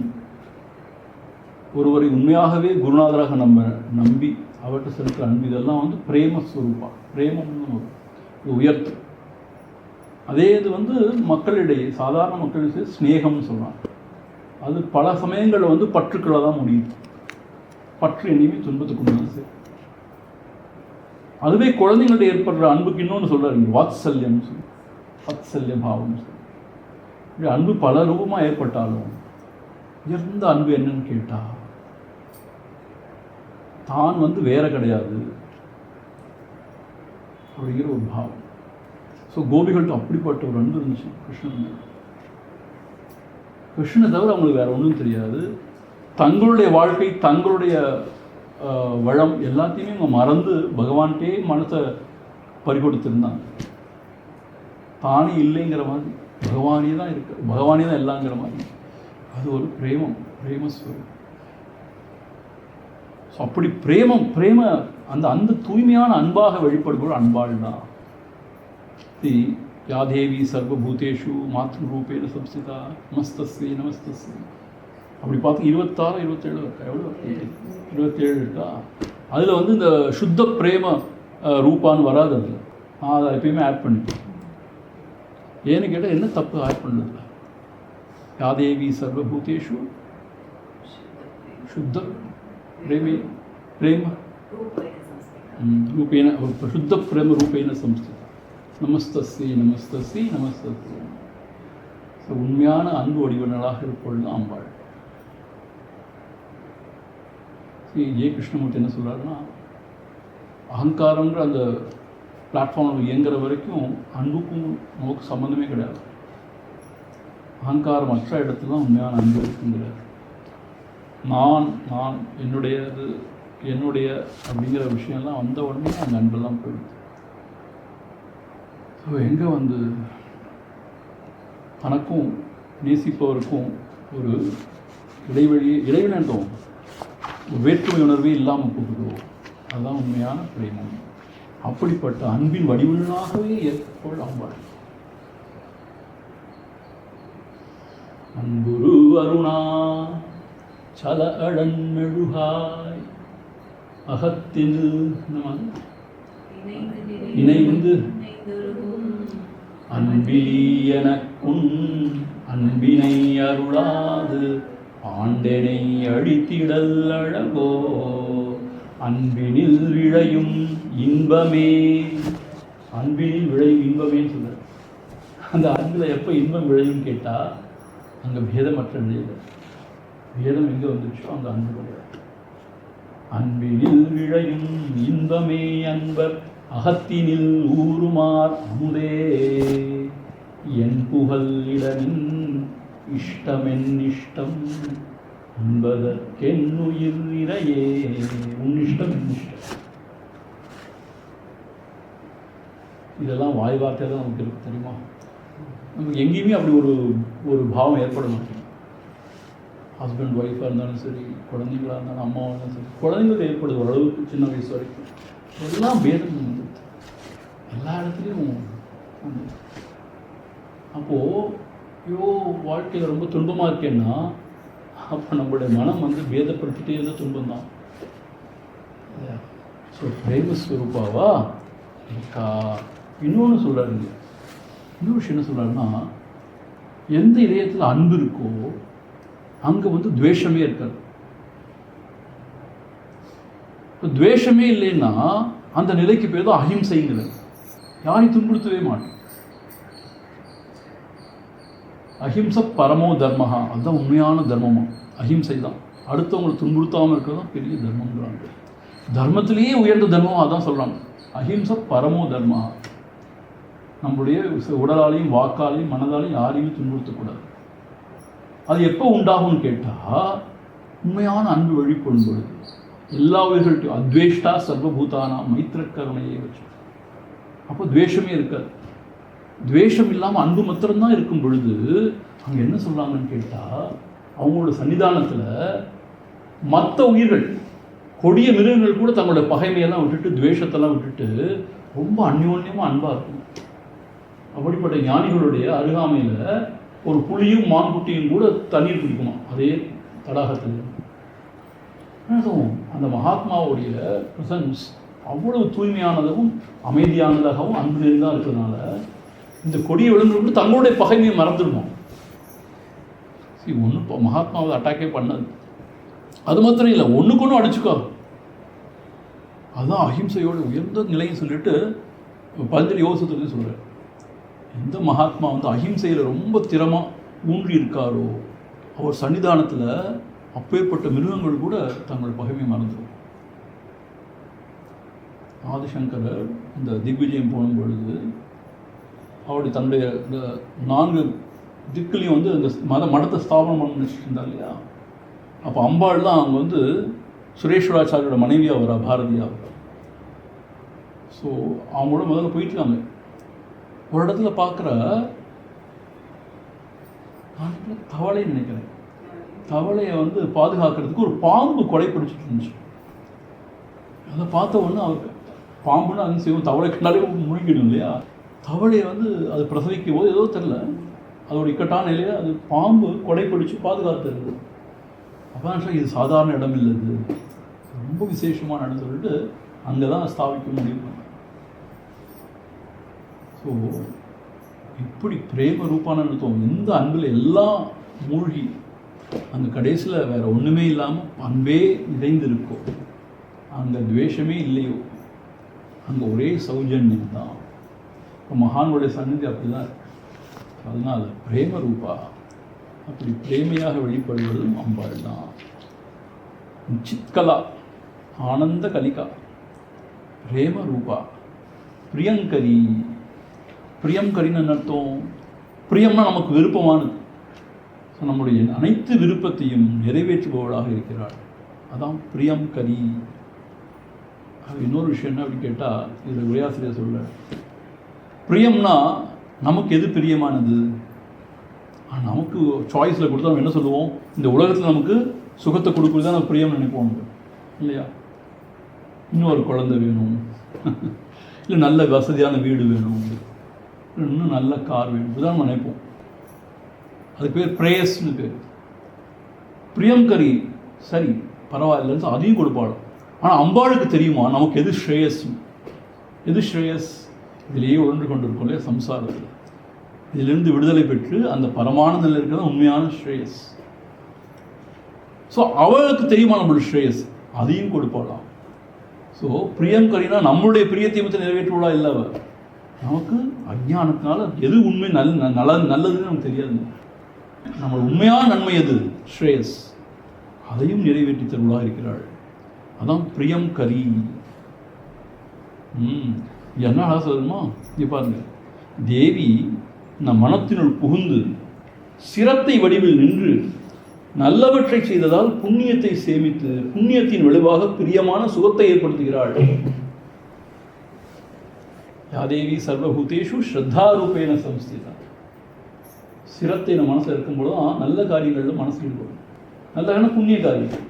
ஒருவரை உண்மையாகவே குருநாதராக நம்ம நம்பி அவர்கிட்ட செலுத்துகிற அன்பு இதெல்லாம் வந்து பிரேமஸ்வரூபா, பிரேமம்னு ஒரு உயர்த்து. அதே இது வந்து மக்களிடையே சாதாரண மக்களிடையே ஸ்நேகம்னு சொல்கிறாங்க. அது பல சமயங்களில் வந்து பற்றுக்களை தான் முடியுது. பற்று இனிமே துன்பத்துக்கு கொண்டு சரி. அதுவே குழந்தைங்கள்ட்ட ஏற்படுற அன்புக்கு இன்னொன்று சொல்கிறாங்க, வாத்சல்யம்னு சொல்லி, வாத்சல்ய பாவம்னு சொல்லி. இப்படி அன்பு பல ரூபமாக ஏற்பட்டாலும் உயர்ந்த அன்பு என்னன்னு கேட்டால் தான் வந்து வேற கிடையாது அப்படிங்கிற ஒரு பாவம். ஸோ கோபிகள்கிட்ட அப்படிப்பட்ட ஒரு அன்பு இருந்துச்சு கிருஷ்ணன். கிருஷ்ணனை தவிர அவங்களுக்கு வேற ஒன்றும் தெரியாது. தங்களுடைய வாழ்க்கை, தங்களுடைய வளம் எல்லாத்தையுமே அவங்க மறந்து பகவான்கிட்டே மனசை பறிகொடுத்துருந்தாங்க. தானே இல்லைங்கிற மாதிரி பகவானே தான் இருக்கு, பகவானே தான் எல்லாங்கிற மாதிரி. அது ஒரு பிரேமஸ்வரம். ஸோ அப்படி பிரேம அந்த தூய்மையான அன்பாக வெளிப்படுகிற அன்பாள் தான். யா தேவி சர்வபூதேஷு மாத்ருரூபேன சம்ஸ்திதா நமஸ்தஸ்ஸே நமஸ்தஸ்ஸே. அப்படி பார்த்து 26 27 இருக்கா, எவ்வளோ 27 இருக்கா. அதில் வந்து இந்த சுத்த பிரேம ரூபான்னு வராது. அதில் நான் அதை எப்பயுமே ஆட் பண்ணிட்டேன். ஏன்னு கேட்டால் என்ன தப்பு ஆட் பண்ணதில்ல. யாதேவி சர்வபூதேஷு சுத்த பிரேம ரூபேன சுத்த பிரேம ரூபேன சம்ஸ்திதா நமஸ்தஸ்ஸே நமஸ்தஸ்ஸே நமஸ்தஸ்ஸே. ஸோ உண்மையான அன்பு வடிவங்களாக இருப்பொழுது அம்பாள். ஏ கிருஷ்ணமூர்த்தி என்ன சொல்கிறாருன்னா, அகங்காரங்கிற அந்த பிளாட்ஃபார்மில் இயங்குற வரைக்கும் அன்புக்கும் நமக்கு சம்மந்தமே கிடையாது. அகங்காரம் மற்ற இடத்துல தான் உண்மையான அன்பு இருக்குங்கிறார். நான் என்னுடைய அப்படிங்கிற விஷயம்லாம் வந்த உடனே அந்த அன்பெல்லாம் போயிடுது. ஸோ எங்கே வந்து தனக்கும் நேசிப்பவருக்கும் ஒரு இடைவெளின்றோம் வேற்றுமை உணர்வே இல்லாமல் போகுதோ அதுதான் உண்மையான பிரேமம். அப்படிப்பட்ட அன்பின் வடிவங்களாகவே ஏற்போல் அம்பாள். அன்புரு அருணா சல அழன்மெழுகாய் அகத்தில் இணைந்து அன்பிலி எனக்குன் அன்பினை அருளாது ஆண்டனை அழித்திடல் அழகோ அன்பினில் விளையும் இன்பமே. அன்பினில் விளையும் இன்பமேன்னு சொல்ற. அந்த அன்பில் எப்போ இன்பம் விளையும் கேட்டால் அங்கே பேதமற்ற நிலையில். பேதம் எங்கே வந்துச்சோ அந்த அன்பு கிடையாது. அன்பினில் விளையும் இன்பமே அன்பர் அகத்தினில் ஊருமார் அமுதே என் புகழ் இடனின் இஷ்டமென் இஷ்டம் உண்பதற்கென்னுயிர் இறையே உன்னிஷ்டம் என்னிஷ்டம். இதெல்லாம் வாய் வார்த்தையில் தான் நமக்கு இருக்கு தெரியுமா. நமக்கு எங்கேயுமே அப்படி ஒரு பாவம் ஏற்பட மாட்டேங்குது. ஹஸ்பண்ட் ஒய்ஃபாக இருந்தாலும் சரி, குழந்தைங்களாக இருந்தாலும் அம்மாவாக இருந்தாலும் சரி, குழந்தைங்களுக்கு ஏற்படுது ஓரளவுக்கு சின்ன வயசு வரைக்கும். எல்லாம் பேதம் வந்துடுது எல்லா இடத்துலையும். அப்போது ஐயோ வாழ்க்கையில் ரொம்ப துன்பமாக இருக்கேன்னா அப்போ நம்மளுடைய மனம் வந்து பேதப்படுத்திட்டே இருந்த துன்பம் தான். ஸோ பிரேமஸ்வரூபாவா இருக்கா. இன்னொன்று சொல்கிறாருங்க, இன்னொரு விஷயம் என்ன சொல்கிறாருன்னா, எந்த இதயத்தில் அன்பு இருக்கோ அங்கே வந்து துவேஷமே இருக்காது. இப்போ துவேஷமே இல்லைன்னா அந்த நிலைக்கு பேர் தான் அஹிம்சைங்கிறது. யாரையும் துன்புறுத்தவே மாட்டோம். அஹிம்சை பரமோ தர்மஹா, அதுதான் உண்மையான தர்மமா. அஹிம்சை தான். அடுத்தவங்களை துன்புறுத்தாமல் இருக்கிறது தான் பெரிய தர்மங்கிறாங்க. தர்மத்திலேயே உயர்ந்த தர்மம் அதான் சொல்கிறாங்க. அஹிம்சை பரமோ தர்மஹா. நம்மளுடைய உடலாலையும் வாக்காலையும் மனதாலையும் யாரையுமே துன்புறுத்தக்கூடாது. அது எப்போ உண்டாகும்னு கேட்டால், உண்மையான அன்பு வெளிப்படும் பொழுது. எல்லா உயிர்கள்ட்டையும் அத்வேஷ்டா சர்வபூதானா மைத்திர கருணையை வச்சு. அப்போ துவேஷமே இருக்காது. துவேஷம் இல்லாமல் அன்பு மாத்திரம்தான் இருக்கும் பொழுது அங்கே என்ன சொல்கிறாங்கன்னு கேட்டால், அவங்களோட சன்னிதானத்தில் மற்ற உயிர்கள், கொடிய மிருகங்கள் கூட தங்களோட பகைமையெல்லாம் விட்டுட்டு துவேஷத்தெல்லாம் விட்டுட்டு ரொம்ப அந்யோன்யமாக அன்பாக இருக்கும். அப்படிப்பட்ட ஞானிகளுடைய அருகாமையில் ஒரு புலியும் மான்குட்டியும் கூட தண்ணீர் குடிக்குமா அதே தடாகத்தில். அந்த மகாத்மாவுடைய ப்ரெசன்ஸ் அவ்வளவு தூய்மையானதாகவும் அமைதியானதாகவும் அன்பு நிறைந்தாக இருக்கிறதுனால இந்த கொடிய விலங்குகள் கூட தங்களுடைய பகைமையை மறந்துடுவோம். ஒன்று இப்போ மகாத்மாவை அட்டாக்கே பண்ணது. அது மாத்திரம் இல்லை, ஒன்றுக்கு ஒன்று அடிச்சுக்கோ. அதுதான் அஹிம்சையோட உயர்ந்த நிலைன்னு சொல்லிட்டு பதஞ்சலி யோகசூத்திரத்தையும் சொல்கிறார். எந்த மகாத்மா வந்து அஹிம்சையில் ரொம்ப திறமாக ஊன்றி இருக்காரோ அவர் சன்னிதானத்தில் அப்பேற்பட்ட மிருகங்கள் கூட தங்கள் பகைமை மறந்துடும். ஆதிசங்கரர் இந்த திக்விஜயம் போகும் பொழுது அவருடைய தன்னுடைய இந்த 4 திக்குலையும் வந்து இந்த மடத்தை ஸ்தாபனம் பண்ண வச்சுட்டு இருந்தார் இல்லையா. அப்போ அம்பாள் தான் அவங்க வந்து சுரேஸ்வராச்சாரியோட மனைவியாக வரா, பாரதியாக வரா. ஸோ அவங்களோட முதல்ல போயிட்டுருக்காங்க. ஒரு இடத்துல பார்க்குற தவளைன்னு நினைக்கிறேன், தவளையை வந்து பாதுகாக்கிறதுக்கு ஒரு பாம்பு கொடை பிடிச்சிட்டு இருந்துச்சு. அதை பார்த்த உடனே அவருக்கு பாம்புன்னு அது செய்வோம், தவளை கண்டாலே முழுங்கிடும் இல்லையா. தவளையை வந்து அது பிரசவிக்கும் போது ஏதோ தெரில, அதோட இக்கட்டான நிலையை அது பாம்பு கொடை பிடிச்சி பாதுகாத்துருது. அப்போ இது சாதாரண இடம் இல்லை, இது ரொம்ப விசேஷமான இடம் சொல்லிட்டு அங்கே தான் ஸ்தாபிக்க முடியும். ஸோ இப்படி பிரேம ரூபான அர்த்தம். எந்த அன்பில் எல்லாம் மூழ்கி அங்கே கடைசியில் வேறு ஒன்றுமே இல்லாமல் அன்பே நிறைந்திருக்கோ, அங்கே துவேஷமே இல்லையோ, அங்கே ஒரே சௌஜன்யம் தான். இப்போ மகான்களுடைய சந்நிதி அப்படி தான் இருக்கு. அதனால் பிரேம ரூபா அப்படி பிரேமையாக வெளிப்படுவதும் அம்பாள் தான். சித்கலா ஆனந்த கலிகா பிரேம ரூபா பிரியங்கரி. பிரியங்கரின்னு அர்த்தம், பிரியம்னா நமக்கு விருப்பமானது. ஸோ நம்முடைய அனைத்து விருப்பத்தையும் நிறைவேற்றுபவளாக இருக்கிறாள். அதான் பிரியங்கரி. அது இன்னொரு விஷயம் என்ன அப்படின்னு கேட்டால், இதில் உரையாசிரியர் சொல்ல, பிரியம்னா நமக்கு எது பிரியமானது. நமக்கு சாய்ஸில் கொடுத்தா நம்ம என்ன சொல்லுவோம், இந்த உலகத்தில் நமக்கு சுகத்தை கொடுக்குறது தான் நம்ம பிரியம்னு நினைப்போம் இல்லையா. இன்னொரு குழந்தை வேணும், இல்லை நல்ல வசதியான வீடு வேணும், இன்னும் நல்ல கார் வேணும், இதுதான் நம்ம நினைப்போம். அதுக்கு பேர் பிரேயஸ்னு பேர். பிரியங்கரி சரி பரவாயில்லன்னு அதையும் கொடுப்பாள். ஆனால் அம்பாளுக்கு தெரியுமா நமக்கு எது ஸ்ரேயஸ், எது ஸ்ரேயஸ். இதிலேயே உழன்று கொண்டு இருக்கோம் இல்லையா சம்சாரத்தில். இதிலிருந்து விடுதலை பெற்று அந்த பரமான நிலையில் இருக்கிறது உண்மையான ஸ்ரேயஸ். ஸோ அவளுக்கு தெரியுமா நம்மளுடைய ஸ்ரேயஸ், அதையும் கொடுப்பாளாம். ஸோ பிரியங்கரினா நம்மளுடைய பிரியத்தை மட்டும் நிறைவேற்றுவா இல்லை, அவள் நமக்கு அஞ்ஞானத்தினால எது உண்மை நல்லதுன்னு நமக்கு தெரியாது. நம்ம உண்மையான நன்மை எது ஸ்ரேயஸ், அதையும் நிறைவேற்றி தருவதாக இருக்கிறாள். அதான் பிரியங்கரி. என்ன அழகா சொல்லுமா, இங்கே பாருங்க, தேவி நம் மனத்தினுள் புகுந்து சிரத்தை வடிவில் நின்று நல்லவற்றை செய்ததால் புண்ணியத்தை சேமித்து புண்ணியத்தின் விளைவாக பிரியமான சுகத்தை ஏற்படுத்துகிறாள். யாதேவி சர்வபூதேஷு ஸ்ரத்தாரூபேன சம்ஸ்திதா. சிரத்தை நம்ம மனசில் இருக்கும்போது தான் நல்ல காரியங்களில் மனசு ஈடுபடும். நல்ல புண்ணிய காரியம்.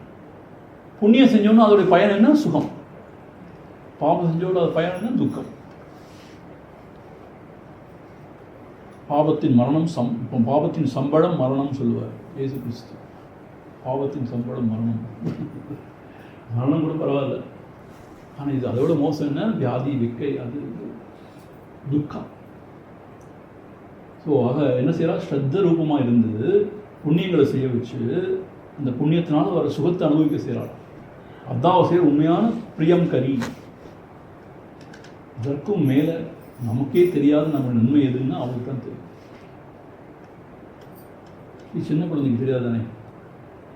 புண்ணியம் செஞ்சோன்னா அதோடைய பயன் என்ன? சுகம். பாவம் செஞ்சோட அது பயன் என்ன? துக்கம். பாவத்தின் மரணம் இப்போ பாவத்தின் சம்பளம் மரணம் சொல்லுவார் இயேசு கிறிஸ்து. பாவத்தின் சம்பளம் மரணம். மரணம் கூட பரவாயில்ல, ஆனால் இது அதோட மோசம் என்ன? வியாதி, விக்கை, அது துக்கம். ஸோ ஆக என்ன செய்யறா? ஸ்ரத்த ரூபமாக இருந்து புண்ணியங்களை செய்ய வச்சு அந்த புண்ணியத்தினால வர சுகத்தை அனுபவிக்க செய்கிறாள். அதான் செய்ய உண்மையான பிரியம் கரி. அதற்கும் மேலே நமக்கே தெரியாத நம்ம நன்மை எதுன்னு அவளுக்கு தான் தெரியும். இது சின்ன குழந்தைக்கு தெரியாதானே?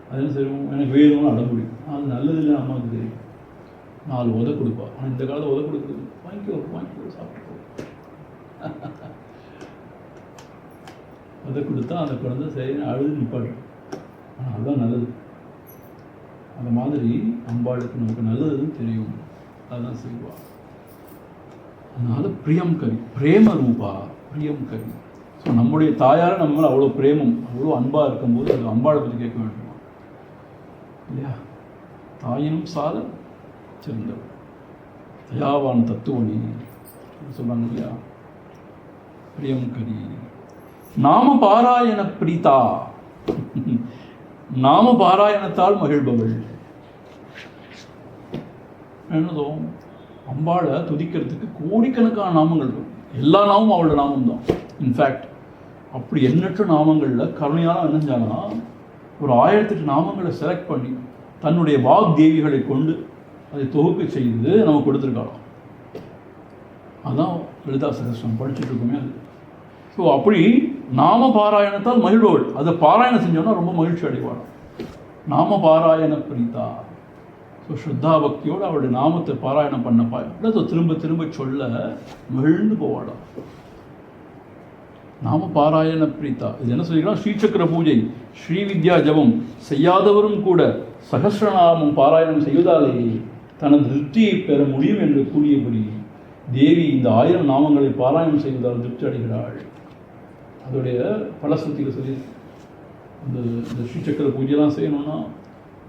அதெல்லாம் செய்வோம், எனக்கு வேணும்னு அடம்பிடிக்கும். அது நல்லது இல்லை, அம்மாவுக்கு தெரியும். 4 உதை கொடுப்பா. ஆனால் இந்த காலத்தில் உதை கொடுக்குறது வாங்கிக்கோ சாப்பிட்டு உதை கொடுத்தா அந்த குழந்தை சரி அழுது நிப்பாடு. ஆனால் அதுதான் நல்லது. அந்த மாதிரி அம்பாளுக்கு நமக்கு நல்லதுன்னு தெரியும், அதுதான் செய்வாள். அதனால பிரியம் கரி, பிரேம ரூபா பிரியம் கரி. ஸோ நம்முடைய தாயார் நம்ம மேலே அவ்வளோ பிரேமம், அவ்வளோ அன்பாக இருக்கும்போது அது அம்பாளை பற்றி கேட்க வேண்டுமா இல்லையா? தாயினும் சால சிறந்தவர், தயாவான் தத்துவனி சொல்கிறாங்க இல்லையா? பிரியம் கரி. நாம பாராயண பிரீதா. நாம பாராயணத்தால் மகிழ்பவள். என்னதோ அம்பாளை துதிக்கிறதுக்கு கோடிக்கணக்கான நாமங்கள் இருக்கும். எல்லா நாமும் அவளோட நாமம் தான். இன்ஃபேக்ட் அப்படி எண்ணற்ற நாமங்களில் கருணையான என்ன செஞ்சாங்கன்னா ஒரு 1008 நாமங்களை செலக்ட் பண்ணி தன்னுடைய வாக் தேவிகளை கொண்டு அதை தொகுக்க செய்து நமக்கு கொடுத்துருக்காளாம். அதுதான் லலிதா சகஸ்ரம் படிச்சுட்டு இருக்கோமே அது. ஸோ அப்படி நாம பாராயணத்தால் மகிழ்வள். அதை பாராயணம் செஞ்சோன்னா ரொம்ப மகிழ்ச்சி அடைவாள். நாம பாராயண பிரீதா. ஸோ ஸ்ரத்தா பக்தியோடு அவருடைய நாமத்தை பாராயணம் பண்ணப்பா இல்லை திரும்ப திரும்ப சொல்ல மகிழ்ந்து போவாளாம். நாம பாராயண பிரீதா. இது என்ன சொல்லிக்கலாம்? ஸ்ரீசக்கர பூஜை, ஸ்ரீவித்யா ஜபம் செய்யாதவரும் கூட சகஸ்ரநாமம் பாராயணம் செய்வதாலே தனது திருப்தியை பெற முடியும் என்று கூறியபடி தேவி இந்த 1000 நாமங்களை பாராயணம் செய்வதால் திருப்தி அடைகிறாள். அதோடைய பலஸ்ருதிகள் சொல்லி இந்த ஸ்ரீசக்கர பூஜையெல்லாம் செய்யணும்னா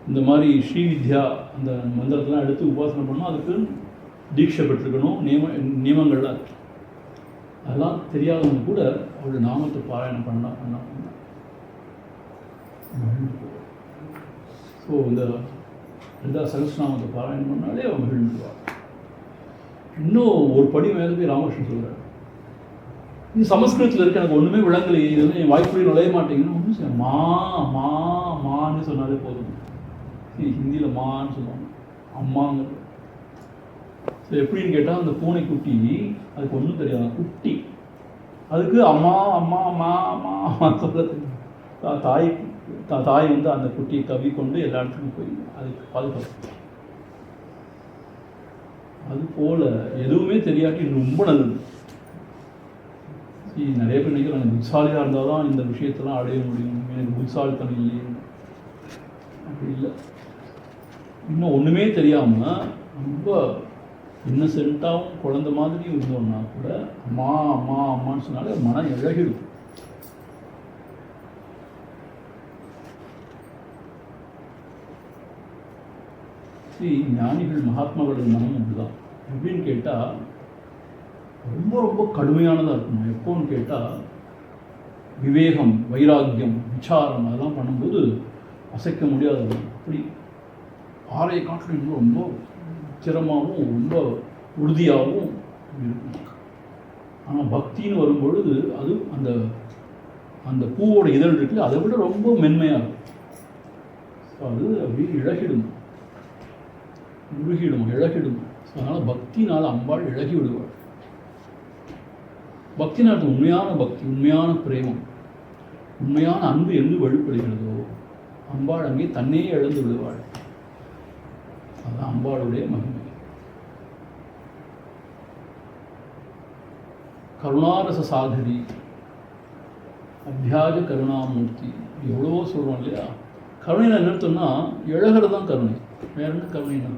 இந்த மாதிரி ஸ்ரீவித்யா அந்த மந்திரத்தெல்லாம் எடுத்து உபாசனை பண்ணால் அதுக்கு தீட்சை பெற்றிருக்கணும், நியமங்கள்லாம் இருக்கு. அதெல்லாம் தெரியாதவங்க கூட அவருடைய நாமத்தை பாராயணம் பண்ண ஸோ இந்த லலிதா சகஸ்ரநாமத்தை பாராயணம் பண்ணாலே அவன் மகிழ்ந்துருவாள். இன்னும் ஒரு படி மேலே போய் ராமகிருஷ்ணன் சொல்கிறார், இது சமஸ்கிருதத்தில் இருக்க எனக்கு ஒன்றுமே விளங்கலை, இது வந்து என் வாய்ப்புடைய நுழைய மாட்டேங்குன்னு ஒன்றும் செய்ய மான்னு சொன்னாலே போதும். ஹிந்தியில் மான்னு சொல்லுவாங்க, அம்மாங்கிறது. ஸோ எப்படின்னு கேட்டால் அந்த பூனைக்குட்டி அதுக்கு ஒன்றும் தெரியாது, குட்டி, அதுக்கு அம்மா அம்மா அம்மா அம்மா அம்மா சொல்ல தாய் வந்து அந்த குட்டியை கவி கொண்டு எல்லா இடத்துக்கும் போய் அதுக்கு பாதுகாப்பு. அது போல் எதுவுமே தெரியாட்டி ரொம்ப நல்லது. நிறைய பேர் நினைக்கிறேன் எனக்கு புத்திசாலியாக இருந்தால் தான் இந்த விஷயத்தெல்லாம் அடைய முடியும், எனக்கு புத்திசாலித்தனம் இல்லையே. அப்படி இல்லை. இன்னும் ஒன்றுமே தெரியாமல் ரொம்ப இன்னசென்ட்டாகவும் குழந்தை மாதிரி இருந்தோம்னா கூட அம்மா அம்மா அம்மான்னு சொன்னாலே மனம் இழகிடும். ஞானிகள் மகாத்மாவோட மனம் அப்படிதான். எப்படின்னு கேட்டால் ரொம்ப ரொம்ப கடுமையானதாக இருக்கணும். எப்போன்னு கேட்டால் விவேகம், வைராக்கியம், விசாரம் அதெல்லாம் பண்ணும்போது அசைக்க முடியாத அப்படி பாறையை காட்டிலும் இன்னும் ரொம்ப சிரமாகவும் ரொம்ப உறுதியாகவும் இருக்கும். ஆனால் பக்தின்னு வரும்பொழுது அது அந்த அந்த பூவோட இதழ் இருக்குல்ல அதை விட ரொம்ப மென்மையாக இருக்கும். ஸோ அது அப்படியே இழகிடும், உருகிடும், இழகிடும். ஸோ அதனால் பக்தினால் அம்பாள் இழகி விடுவாள். பக்தினால் உண்மையான பக்தி, உண்மையான பிரேமம், உண்மையான அன்பு எங்கு வெளிப்படுகிறதோ அம்பாள் அங்கே தன்னையே இழந்து விடுவாள். அதுதான் அம்பாளுடைய மகிமை. கருணாரச சாகரி, அத்தியாஜ கருணாமூர்த்தி, எவ்வளவோ சொல்கிறோம் இல்லையா? கருணையில் என்ன அர்த்தம்னா இழகிறது தான் கருணை. வேற என்ன கருணைனா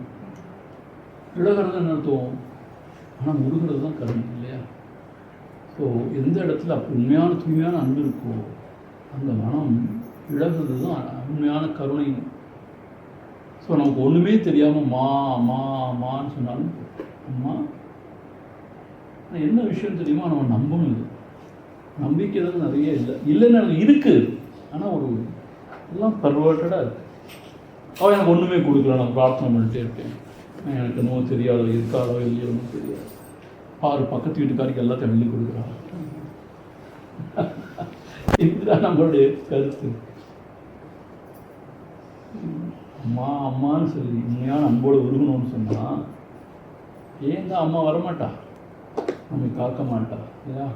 இழகிறது என்ன அர்த்தம்? ஆனால் முருகிறது தான் கருணை இல்லையா? ஸோ எந்த இடத்துல உண்மையான தூய்மையான அன்பு இருக்கோ அந்த மனம் இழகிறது தான் உண்மையான கருணை. ஸோ நமக்கு ஒன்றுமே தெரியாமல் மான்னு சொன்னாலும் அம்மா என்ன விஷயம் தெரியுமா, நம்ம நம்பணும். இது நம்பிக்கை தான் நிறைய இல்லைன்னு இருக்குது. ஆனால் ஒரு எல்லாம் பர்வர்ட்டடாக இருக்குது. அவள் எனக்கு ஒன்றுமே கொடுக்கல, நான் பிரார்த்தனை பண்ணிட்டே இருக்கேன், எனக்கு இன்னும் தெரியாதோ இருக்காதோ இல்லையோ ஒன்றும் தெரியாது. ஆறு பக்கத்து வீட்டுக்காரிக்கு எல்லாத்தையும் வெளியே கொடுக்குறாங்க. இதுதான் நம்மளுடைய கருத்து. அம்மான்னு சொல்லி உண்மையான அன்போடு உருகணும்னு சொன்னால் ஏன் தான் அம்மா வரமாட்டா, நம்மை காக்க மாட்டா இல்லையா?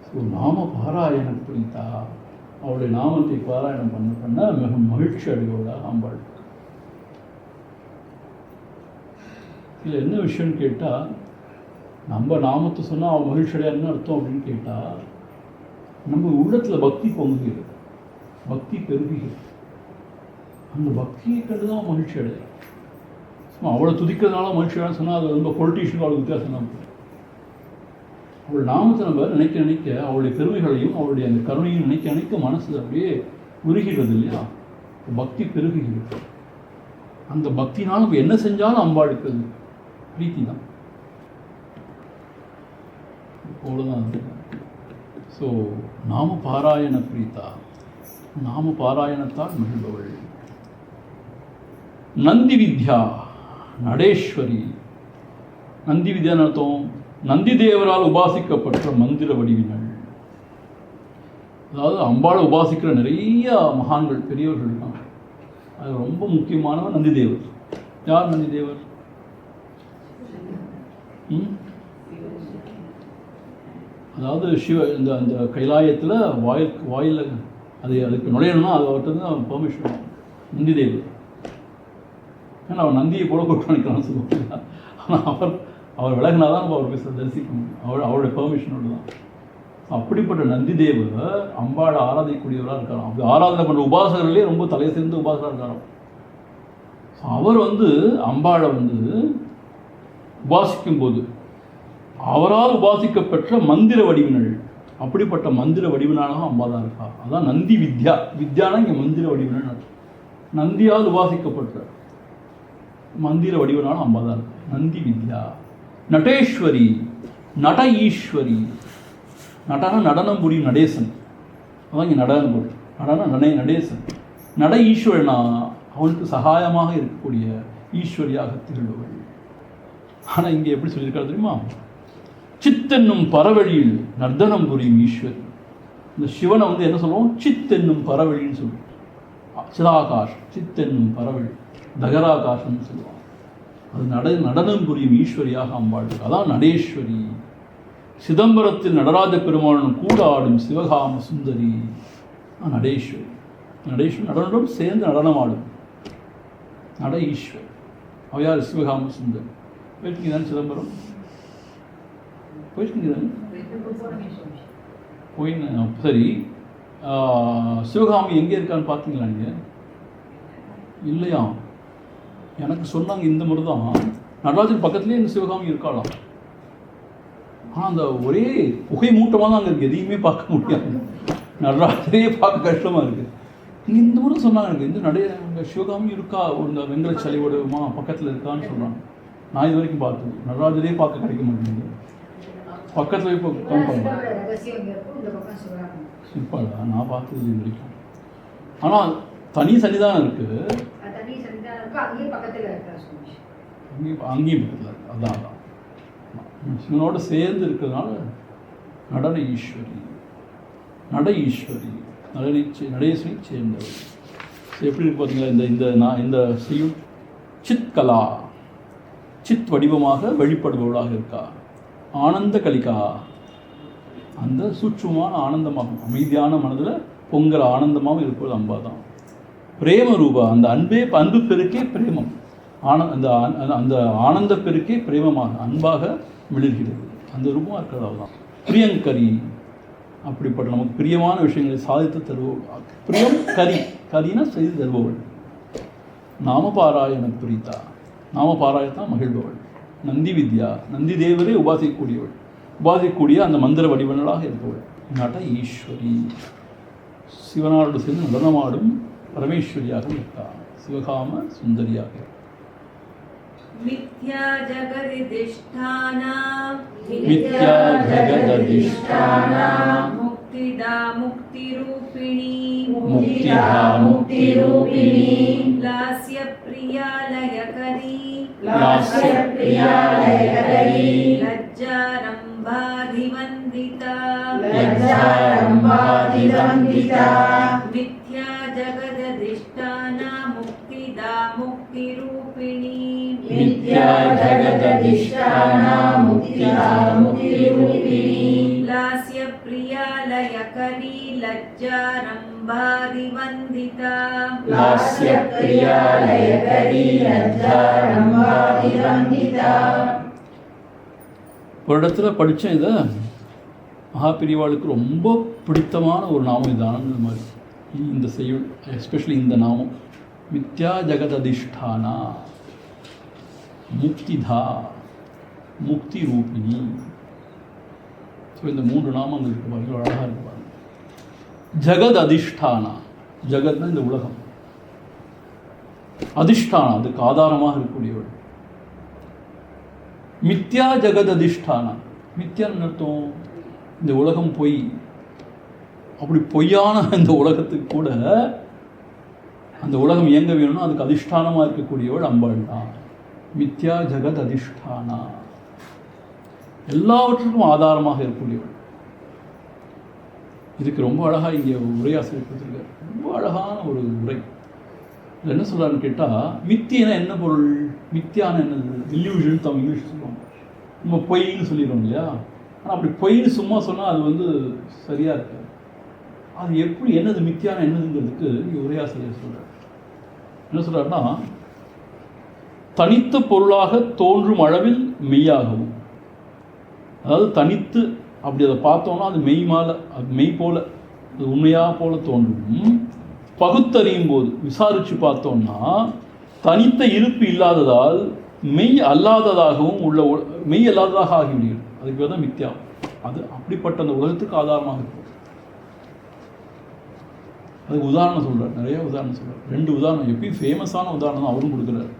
ஸோ நாம பாராயணம் பிடித்தா, அவளுடைய நாமத்தை பாராயணம் பண்ண மிக மகிழ்ச்சி அடையோட அம்பாள். இதில் என்ன விஷயம்னு கேட்டால், நம்ம நாமத்தை சொன்னால் அவள் மகிழ்ச்சி அடையாதுன்னு அர்த்தம் அப்படின்னு கேட்டால், நம்ம உள்ளத்தில் பக்தி பொங்குகிறது, பக்தி பெருகுகிறது. அந்த பக்தியை கண்டு தான் மகிழ்ச்சி அடையாது. அவளை துதிக்கிறதுனால மகிழ்ச்சி அடையான்னு சொன்னால் அது ரொம்ப பொலிட்டீஷியனுக்கு அவளுக்கு வித்தியாசம் தான். அவள் நாமத்தை நம்ம நினைக்க அவளுடைய பெருமைகளையும் அவளுடைய அந்த கருணையும் நினைக்க மனசு அப்படியே உருகிறது இல்லையா? பக்தி பெருகுகிறது. அந்த பக்தினால் நம்ம என்ன செஞ்சாலும் அம்பாளுக்கு பிரீத்தி தான். அவ்வளோதான் அது. ஸோ நாம பாராயண பிரீத்தா, நாம பாராயணத்தால் மகிழ்பவள். நந்தி வித்யா நடேஸ்வரி. நந்தி வித்யான்னு அர்த்தம் நந்தி தேவரால் உபாசிக்கப்பட்ட மந்திர வடிவினள். அதாவது அம்பாளை உபாசிக்கிற நிறைய மகான்கள் பெரியவர்கள் இருக்காங்க. அது ரொம்ப முக்கியமானவர் நந்தி தேவர். யார் நந்தி தேவர்? அதாவது இந்த அந்த கைலாயத்தில் வாயில் அதுக்கு நுழையணும்னா அது அவர்கிட்ட தான் பெர்மிஷன். நந்தி தேவர் ஏன்னா அவர் நந்தியை போல கொடுக்கணும்னு சொல்லுவாங்க. ஆனால் அவர் விலகினா தான் நம்ம அவர் பேச தரிசிக்க முடியும். அவருடைய பெர்மிஷனோடு தான். அப்படிப்பட்ட நந்தி தேவர் அம்பாளை ஆராதிக்கக்கூடியவராக இருக்காராம். அப்படி ஆராதனை பண்ணுற உபாசகர்களே ரொம்ப தலை சேர்ந்து உபாசகராக இருக்காராம். அவர் அம்பாளை உபாசிக்கும் போது அவரால் உபாசிக்கப்பெற்ற மந்திர வடிவினள். அப்படிப்பட்ட மந்திர வடிவினாலும் அம்பா தான் இருக்கா. அதான் நந்தி வித்யா. வித்யானா இங்கே மந்திர வடிவினள். நந்தியால் உபாசிக்கப்பட்ட மந்திர வடிவினாலும் அம்பா தான் இருக்கா. நந்தி வித்யா. நடேஸ்வரி, நட ஈஸ்வரி. நடன நடனம் புரியும் நடேசன். அதான் இங்கே நடனம் புரியும். நடேசன். நட ஈஸ்வரனா அவனுக்கு சகாயமாக இருக்கக்கூடிய ஈஸ்வரியாக திகழ்பவள். ஆனால் இங்கே எப்படி சொல்லியிருக்காரு தெரியுமா? சித்தென்னும் பரவழியில் நர்தனம் புரியும் ஈஸ்வரி. இந்த சிவனை என்ன சொல்லுவோம்? சித்தென்னும் பரவழின்னு சொல்லுவோம். சிதாகாஷ், சித்தென்னும் பரவழி, தகராகாஷ்ன்னு சொல்லுவாங்க. அது நடனம் புரியும் ஈஸ்வரியாக அம்பாள். அதான் நடேஸ்வரி. சிதம்பரத்தில் நடராஜ பெருமாளும் கூட ஆடும் சிவகாம சுந்தரி நடேஸ்வரி. நடேஸ்வரி நடனம் சேர்ந்து நடனம் ஆடும் நட ஈஸ்வரி. அவையார் சிவகாம சுந்தரி. போயிருக்கீங்க தானே சிதம்பரம்? போயிருக்கீங்க தானே? போயின்னு. சரி, சிவகாமி எங்கே இருக்கான்னு பார்த்தீங்களா நீங்கள்? இல்லையா? எனக்கு சொன்னாங்க இந்த முறை தான் நடராஜன் பக்கத்துலேயே இந்த சிவகாமி இருக்காளாம். ஆனால் அந்த ஒரே புகை மூட்டமாக தான் அங்கே இருக்குது, எதையுமே பார்க்க முடியாது. நடராஜரையே பார்க்க கஷ்டமாக இருக்குது. நீங்கள் இந்த முறை சொன்னாங்க எனக்கு இந்த சிவகாமி இருக்கா, இந்த வெங்கல சிலையோடமா பக்கத்தில் இருக்கான்னு சொல்கிறாங்க. நான் இது வரைக்கும் பார்த்தது நடராஜரே பார்க்க கிடைக்க மாட்டேங்குது. பக்கத்தில் இப்போ சிப்பாடா நான் பார்த்தது இது வரைக்கும். ஆனால் தனி சன்னிதானம் இருக்குது, அங்கேயும் பக்கத்தில் இருக்கு. அதான் சிவனோடு சேர்ந்து இருக்கிறதுனால நடன ஈஸ்வரி. நட ஈஸ்வரி, நடேஸ்வரி சேர்ந்தவர். எப்படி இருக்கு பார்த்தீங்களா? இந்த செய்யும் சித் கலா, சித் வடிவமாக வெளிப்படுபவளாக இருக்கா. ஆனந்த கலிகா, அந்த சூட்சமான ஆனந்தமாகும் அமைதியான மனதில் பொங்கல் ஆனந்தமாகவும் இருப்பது அம்பா தான். பிரேம ரூபா, அந்த அன்பு பெருக்கே பிரேமம். அந்த ஆனந்த பெருக்கே பிரேமமாக அன்பாக மிளர்கிறது. அந்த ரூபமாக இருக்கிறது அவதான். பிரியங்கரி, அப்படிப்பட்ட நமக்கு பிரியமான விஷயங்களை சாதித்து தருபவள். பிரியம் கரினா செய்து தருபவள். நாமபாராயண பிரீதா, நாமபாராயத்தான் மகிழ்பவள். நந்தி வித்யா, நந்தி தேவரே உபாசிக்கக்கூடிய அந்த மந்திர வடிவங்களாக இருப்பவள். நட ஈஸ்வரி, சிவனாரோடு சேர்ந்து நடனமாடும் பரமேஸ்வரியாக இருக்கார். சிவகாம சுந்தரியாக. மித்யா ஜகதிதிஷ்டானா முக்திதா முக்திரூபிணி லாஸ்ய பிரியாலயகரி லஜ்ஜாரம்பாதிவந்திதா மித்யா ஜகதிதிஷ்டானா முக்திதா முக்திரூபிணி லாஸ்ய பிரியாலயகரி லஜ்ஜாரம்பாதிவந்திதா ஒரு இடத்துல படித்தேன் இதை. மகாபிரிவாளுக்கு ரொம்ப பிடித்தமான ஒரு நாமம் இதான மாதிரி இந்த செய்யுள், எஸ்பெஷலி இந்த நாமம் மித்யா ஜகததிஷ்டானா முக்திதா முக்தி ரூபிணி. ஸோ இந்த 3 நாமங்கள் இருக்கு பாருங்க, அழகாக இருக்கு பாருங்க. ஜகத் அதிஷ்டானா, ஜகத்னா இந்த உலகம், அதிஷ்டானா அதுக்கு ஆதாரமாக இருக்கக்கூடியவள். மித்யா ஜகத் அதிஷ்டானா, மித்யான்னு அர்த்தம் இந்த உலகம் பொய். அப்படி பொய்யான இந்த உலகத்துக்கு கூட அந்த உலகம் இயங்க வேணும்னா அதுக்கு அதிஷ்டானமாக இருக்கக்கூடியவள் அம்பாள் தான். மித்யா ஜகத் அதிஷ்டானா, எல்லாவற்றுக்கும் ஆதாரமாக இருக்கக்கூடியவள். இதுக்கு ரொம்ப அழகாக இங்கே உரையாசிரியர் கொடுத்துருக்காரு. ரொம்ப அழகான ஒரு உரை. இதில் என்ன சொல்கிறாருன்னு கேட்டால், மித்தியனா என்ன பொருள், மித்தியான என்னது, இல்யூஷன் தான் இங்கிலீஷ் சொல்லுவாங்க. நம்ம பொய்ன்னு சொல்லிடுறோம் இல்லையா. ஆனால் அப்படி பொய்ன்னு சும்மா சொன்னால் அது வந்து சரியாக இருக்காது. அது எப்படி என்னது மித்தியான என்னதுங்கிறதுக்கு இங்கே உரையாசிரியர் சொல்கிறார். என்ன சொல்கிறாருன்னா, தனித்த பொருளாக தோன்றும் அளவில் மெய்யாகவும், அதாவது தனித்து அப்படி அதை பார்த்தோன்னா அது மெய் போல அது உண்மையாக போல தோன்றும். பகுத்தறியும் போது விசாரித்து பார்த்தோம்னா தனித்த இருப்பு இல்லாததால் மெய் அல்லாததாகவும் மெய் அல்லாததாக ஆகிவிடுகிறது. அதுக்கு பேர் தான் மித்யா. அது அப்படிப்பட்ட அந்த உலகத்துக்கு ஆதாரமாக இருக்கும். அதுக்கு உதாரணம் சொல்கிறார், நிறைய உதாரணம் சொல்கிறார். 2 உதாரணம், எப்பயும் ஃபேமஸான உதாரணம் தான் அவரும் கொடுக்குறாரு.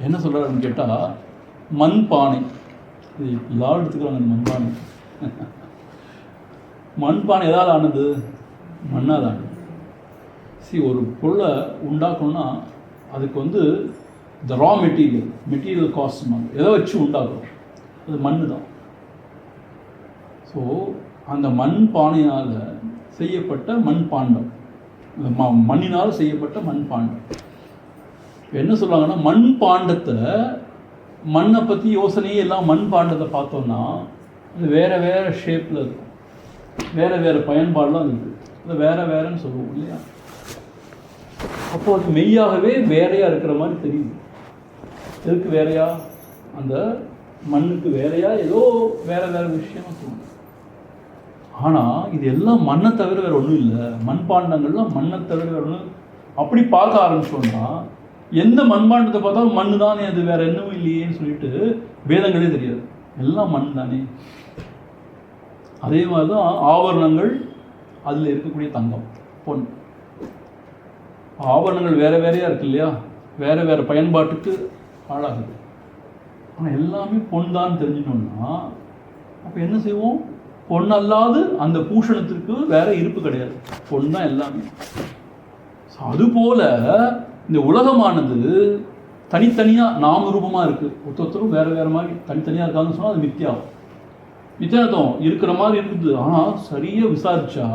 என்ன சொல்கிறாருன்னு கேட்டால், மண் பானை. இது எல்லாரும் எடுத்துக்கிறாங்க. மண்பானை, மண்பானை எதாவது ஆனது, மண்ணால் ஆனது. ஒரு பொருளை உண்டாக்கணும்னா அதுக்கு வந்து இந்த ரா மெட்டீரியல் காஸ்ட் எதை வச்சு உண்டாக்குறோம், அது மண் தான். ஸோ அந்த மண் பானையினால் செய்யப்பட்ட மண் பாண்டம், மண்ணினால் செய்யப்பட்ட மண் பாண்டம். என்ன சொல்லுவாங்கன்னா, மண் பாண்டத்தை, மண்ணை பற்றி யோசனையே எல்லாம் மண் பாண்டத்தை பார்த்தோன்னா அது வேறு வேறு ஷேப்பில் இருக்கும், வேறு வேறு பயன்பாடெலாம் இருக்குது. அது வேறேன்னு சொல்லுவோம் இல்லையா. அப்போது அது மெய்யாகவே வேறையாக இருக்கிற மாதிரி தெரியுது. எதுக்கு வேறையா, அந்த மண்ணுக்கு வேறையா ஏதோ வேறு விஷயமா தோணும். ஆனால் இது எல்லாம் மண்ணை தவிர வேறு ஒன்றும் இல்லை. மண்பாண்டங்கள்லாம் மண்ணை தவிர வேறு ஒன்றும். அப்படி பார்க்க ஆரம்பிச்சோன்னா எந்த மண்பாண்டத்தை பார்த்தாலும் மண்ணு தானே, அது வேறு என்னவும் இல்லையேன்னு சொல்லிட்டு வேதங்களே தெரியாது, எல்லாம் மண் தானே. அதே மாதிரி தான் ஆபரணங்கள், அதில் இருக்கக்கூடிய தங்கம், பொன். ஆபரணங்கள் வேறு வேறையாக இருக்கு இல்லையா, வேறு வேறு பயன்பாட்டுக்கு ஆளாகுது. ஆனால் எல்லாமே பொன் தான் தெரிஞ்சிட்டோம்னா அப்போ என்ன செய்வோம், பொன் அல்லாது அந்த பூஷணத்திற்கு வேறு இருப்பு கிடையாது, பொன் தான் எல்லாமே. அதுபோல் இந்த உலகமானது தனித்தனியாக நாம ரூபமாக இருக்குது. ஒருத்தரும் வேறு மாதிரி தனித்தனியாக இருக்காங்கன்னு சொன்னால் அது மித்தியார்த்தம் இருக்கிற மாதிரி இருக்குது. ஆனால் சரியாக விசாரித்தா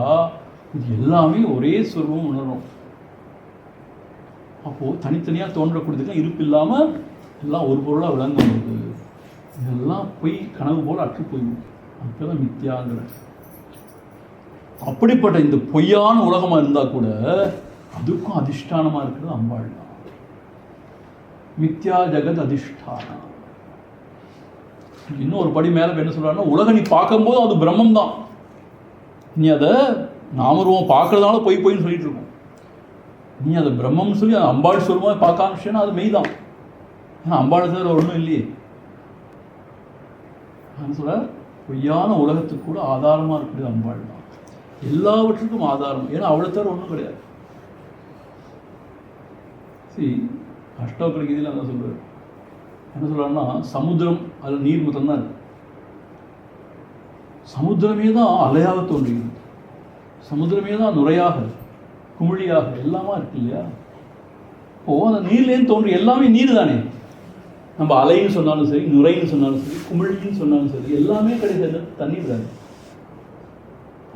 இது எல்லாமே ஒரே ஸ்வரூபம் உணரும். அப்போது தனித்தனியாக தோன்றக்கூடியதுக்கு இருப்பு இல்லாமல் எல்லாம் ஒரு பொருளாக விளங்கும்போது இதெல்லாம் போய் கனவு போல் அற்று போயிடும். அதுக்கு தான் மித்தியாங்கிற. அப்படிப்பட்ட இந்த பொய்யான உலகமாக இருந்தால் கூட அதுக்கும் அதிஷ்டானமாக இருக்கிறது அம்பாள் தான். மித்யா ஜகத் அதிஷ்டானம். இன்னும் ஒரு படி மேலே என்ன சொல்கிறாருன்னா, உலக நீ பார்க்கும்போது அது பிரம்மம் தான், நீ அதை நாமருவம் பார்க்கறதுனால பொய்ன்னு சொல்லிட்டு இருக்கோம். நீ அதை பிரம்மம்னு சொல்லி அதை அம்பாள் சொல்லுமா பார்க்க ஆரம்பிச்சேன்னா அது மெய் தான். ஏன்னா அம்பாள் தவிர ஒன்றும் இல்லையே. சொல்ல பொய்யான உலகத்துக்கு கூட ஆதாரமாக இருக்கிறது அம்பாள் தான். எல்லாவற்றுக்கும் ஆதாரம். ஏன்னா அவளை தவிர ஒன்றும் கிடையாது. சரி, அஷ்டோக்கர கீதையில் அதான் சொல்றாரு. என்ன சொல்றாருன்னா, சமுத்திரம் அதில் நீர் மட்டும்தான் இருக்கு. சமுத்திரமே தான் அலையாக தோன்றுகிறது. சமுத்திரமே தான் நுரையாக, குமிழியாக எல்லாமா இருக்கு இல்லையா? அந்த நீர்லேருந்து தோன்றி எல்லாமே நீர் தானே. நம்ம அலைன்னு சொன்னாலும் சரி, நுரைன்னு சொன்னாலும் சரி, குமிழின்னு சொன்னாலும் சரி, எல்லாமே கிடைக்கிறது தண்ணீர் தானே.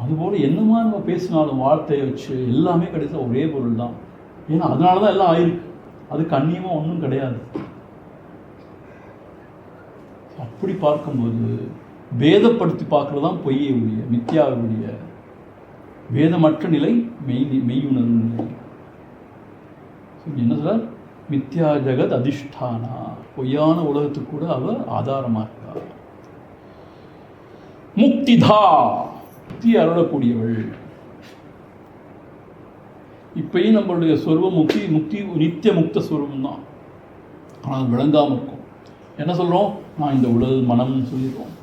அதுபோல் என்னமா நம்ம பேசினாலும் வார்த்தையை வச்சு எல்லாமே கிடைச்ச ஒரே பொருள் தான். ஏன்னா அதனால தான் எல்லாம் ஆயிருக்கு. அது கண்ணியமாக ஒன்றும் கிடையாது. அப்படி பார்க்கும்போது வேதப்படுத்தி பார்க்கறது தான் பொய்யுடைய மித்யாவுடைய வேதமற்ற நிலை மெய்யுணர்வு நிலை. என்ன சார்? மித்யா ஜெகத் அதிஷ்டானா, பொய்யான உலகத்துக்கு கூட அவ ஆதாரமாக இருக்கார். முக்திதா, முக்தி அருளக்கூடியவள். இப்பயும் நம்மளுடைய சொருவம் முக்தி நித்திய முக்த சொருவம் தான். ஆனால் அது விளங்காமல் இருக்கும். என்ன சொல்கிறோம்? நான் இந்த உடல் மனம்னு சொல்லிடுறோம்.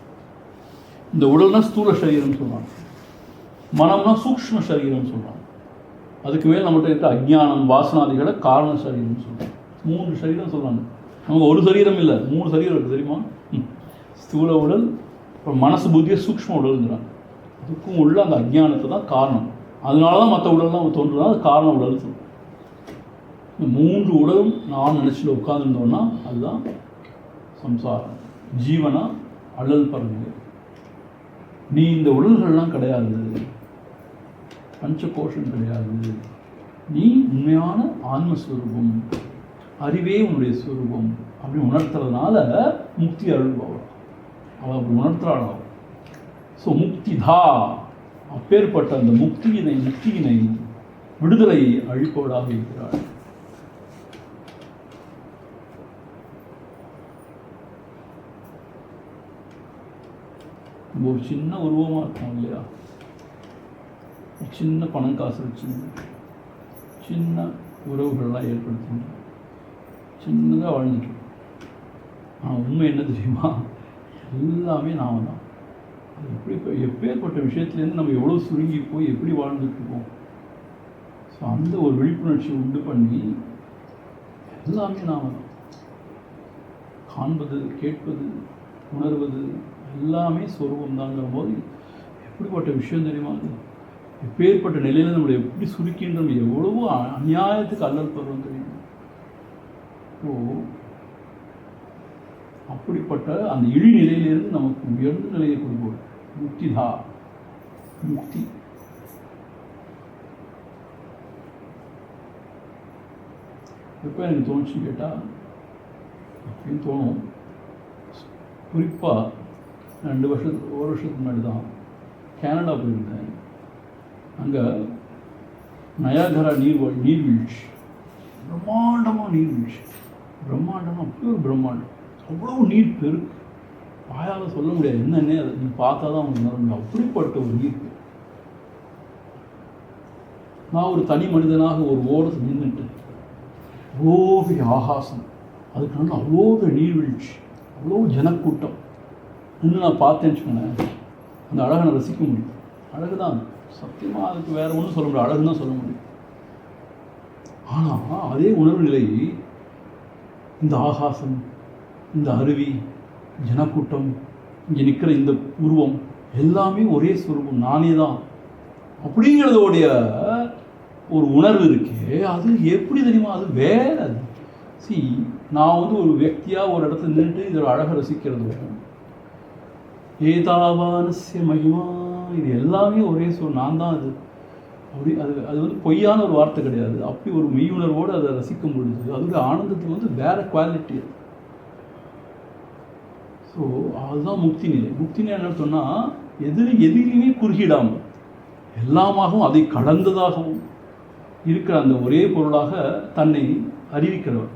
இந்த உடல்னா ஸ்தூல சரீரம் சொல்கிறாங்க, மனம்னா சூக்ஷ்ம சரீரம் சொல்கிறாங்க. அதுக்கு மேல் நம்மகிட்ட இருக்க அஜ்ஞானம் வாசனாதிகளை காரண சரீரம்னு சொல்கிறாங்க. 3 சரீரம் சொல்கிறாங்க. நமக்கு ஒரு சரீரம் இல்லை, 3 சரீரம் இருக்குது தெரியுமா? ஸ்தூல உடல், அப்புறம் மனசு புத்திய சூக்ஷ்ம உடல்ங்கிறாங்க. அதுக்கும் உள்ள அந்த அஜ்ஞானத்தை தான் காரணம். அதனால தான் மற்ற உடல்லாம் தோன்றுதான் அது காரண உடல் சொல்லுவோம். இந்த 3 உடலும் நான் நினச்சிட்டு உட்காந்துருந்தோன்னா அதுதான் சம்சாரம். ஜீவனா அழல் பரநிலை. நீ இந்த உடல்கள்லாம் கிடையாது, பஞ்சகோஷம் கிடையாது. நீ உண்மையான ஆன்மஸ்வரூபம், அறிவே உன்னுடைய ஸ்வரூபம் அப்படி உணர்த்துறதுனால முக்தி அருள்பவள் அவள் அப்படி உணர்த்துறாள். ஸோ முக்திதா, அப்பேற்பட்ட அந்த முக்தியினை விடுதலையை அழிப்பவளாக இருக்கிறாள். ஒரு சின்ன உருவமாக இருக்கும் இல்லையா? சின்ன பணம் காசு வச்சு சின்ன உறவுகள்லாம் ஏற்படுத்தி சின்னதாக வாழ்ந்துட்டு. ஆனால் உண்மை என்ன தெரியுமா? எல்லாமே நாம தான். அது எப்பேற்பட்ட விஷயத்துலேருந்து நம்ம எவ்வளோ சுருங்கி போய் எப்படி வாழ்ந்துட்டுருக்கோம். ஸோ அந்த ஒரு விழிப்புணர்ச்சி உண்டு பண்ணி எல்லாமே நாம தான். காண்பது, கேட்பது, உணர்வது எல்லாமே சொரூபம் தாங்கிற போது எப்படிப்பட்ட விஷயம் தெரியுமா? அது எப்பேற்பட்ட நிலையில் நம்மளை எப்படி சுருக்கின்றோம், எவ்வளவோ அநியாயத்துக்கு அல்லல் படுறோம் தெரியுமா? ஸோ அப்படிப்பட்ட அந்த இழி நிலையிலிருந்து நமக்கு உயர்ந்த நிலையை கொடுப்போம். முக்திதா, முக்தி. எப்போ எனக்கு தோணுச்சு கேட்டால், அப்படின்னு தோணும். குறிப்பாக 1 வருஷத்துக்கு முன்னாடி தான் கனடா போயிருந்தேன். அங்கே நயாகரா நீர்வீழ்ச்சி, பிரம்மாண்டமாக நீர்வீழ்ச்சி, பிரம்மாண்டமாக அப்படி ஒரு பிரம்மாண்டம். அவ்வளோ நீர் பெருக்கு, வாயால் சொல்ல முடியாது. என்னன்னே அதை நீ பார்த்தா தான் அவங்க உணர முடியும். அப்படிப்பட்ட ஒரு நீர். நான் ஒரு தனி மனிதனாக ஒரு ஓரத்தில் நின்றுட்டு அவ்வளோ பெரிய ஆகாசம், அதுக்கு வந்து அவ்வளோ பெரிய நீர்வீழ்ச்சி, அவ்வளோ ஜனக்கூட்டம் நின்று நான் பார்த்தேன்னு வச்சுக்கோங்களேன். அந்த அழகை நான் ரசிக்க முடியும். அழகு தான் சத்தியமாக, அதுக்கு வேறு ஒன்றும் சொல்ல முடியாது, அழகுன்னு தான் சொல்ல முடியும். ஆனால் அதே உணர்வு நிலை, இந்த ஆகாசம், இந்த அருவி, ஜனக்கூட்டம், இங்கே நிற்கிற இந்த உருவம் எல்லாமே ஒரே ஸ்வரூபம், நானே தான் அப்படிங்கிறதோடைய ஒரு உணர்வு இருக்கே, அது எப்படி தெரியுமா? அது வேற. அது நான் வந்து ஒரு வியக்தியாக ஒரு இடத்துல நின்றுட்டு இதோட அழகை ரசிக்கிறது, ஏதாவானஸ்ய மகிமா, இது எல்லாமே ஒரே நான் தான். அது அப்படி அது வந்து பொய்யான ஒரு வார்த்தை கிடையாது. அப்படி ஒரு மெய்யுணர்வோடு அதை ரசிக்கும் பொழுது அதோட ஆனந்தத்துக்கு வந்து வேற குவாலிட்டி. ஸோ அதுதான் முக்தி நிலை. முக்தி நிலை என்ன சொன்னால், எதிலையுமே குறுகிடாமல் எல்லாமாகவும் அதை கடந்ததாகவும் இருக்கிற அந்த ஒரே பொருளாக தன்னை அறிவிக்கிறவர்,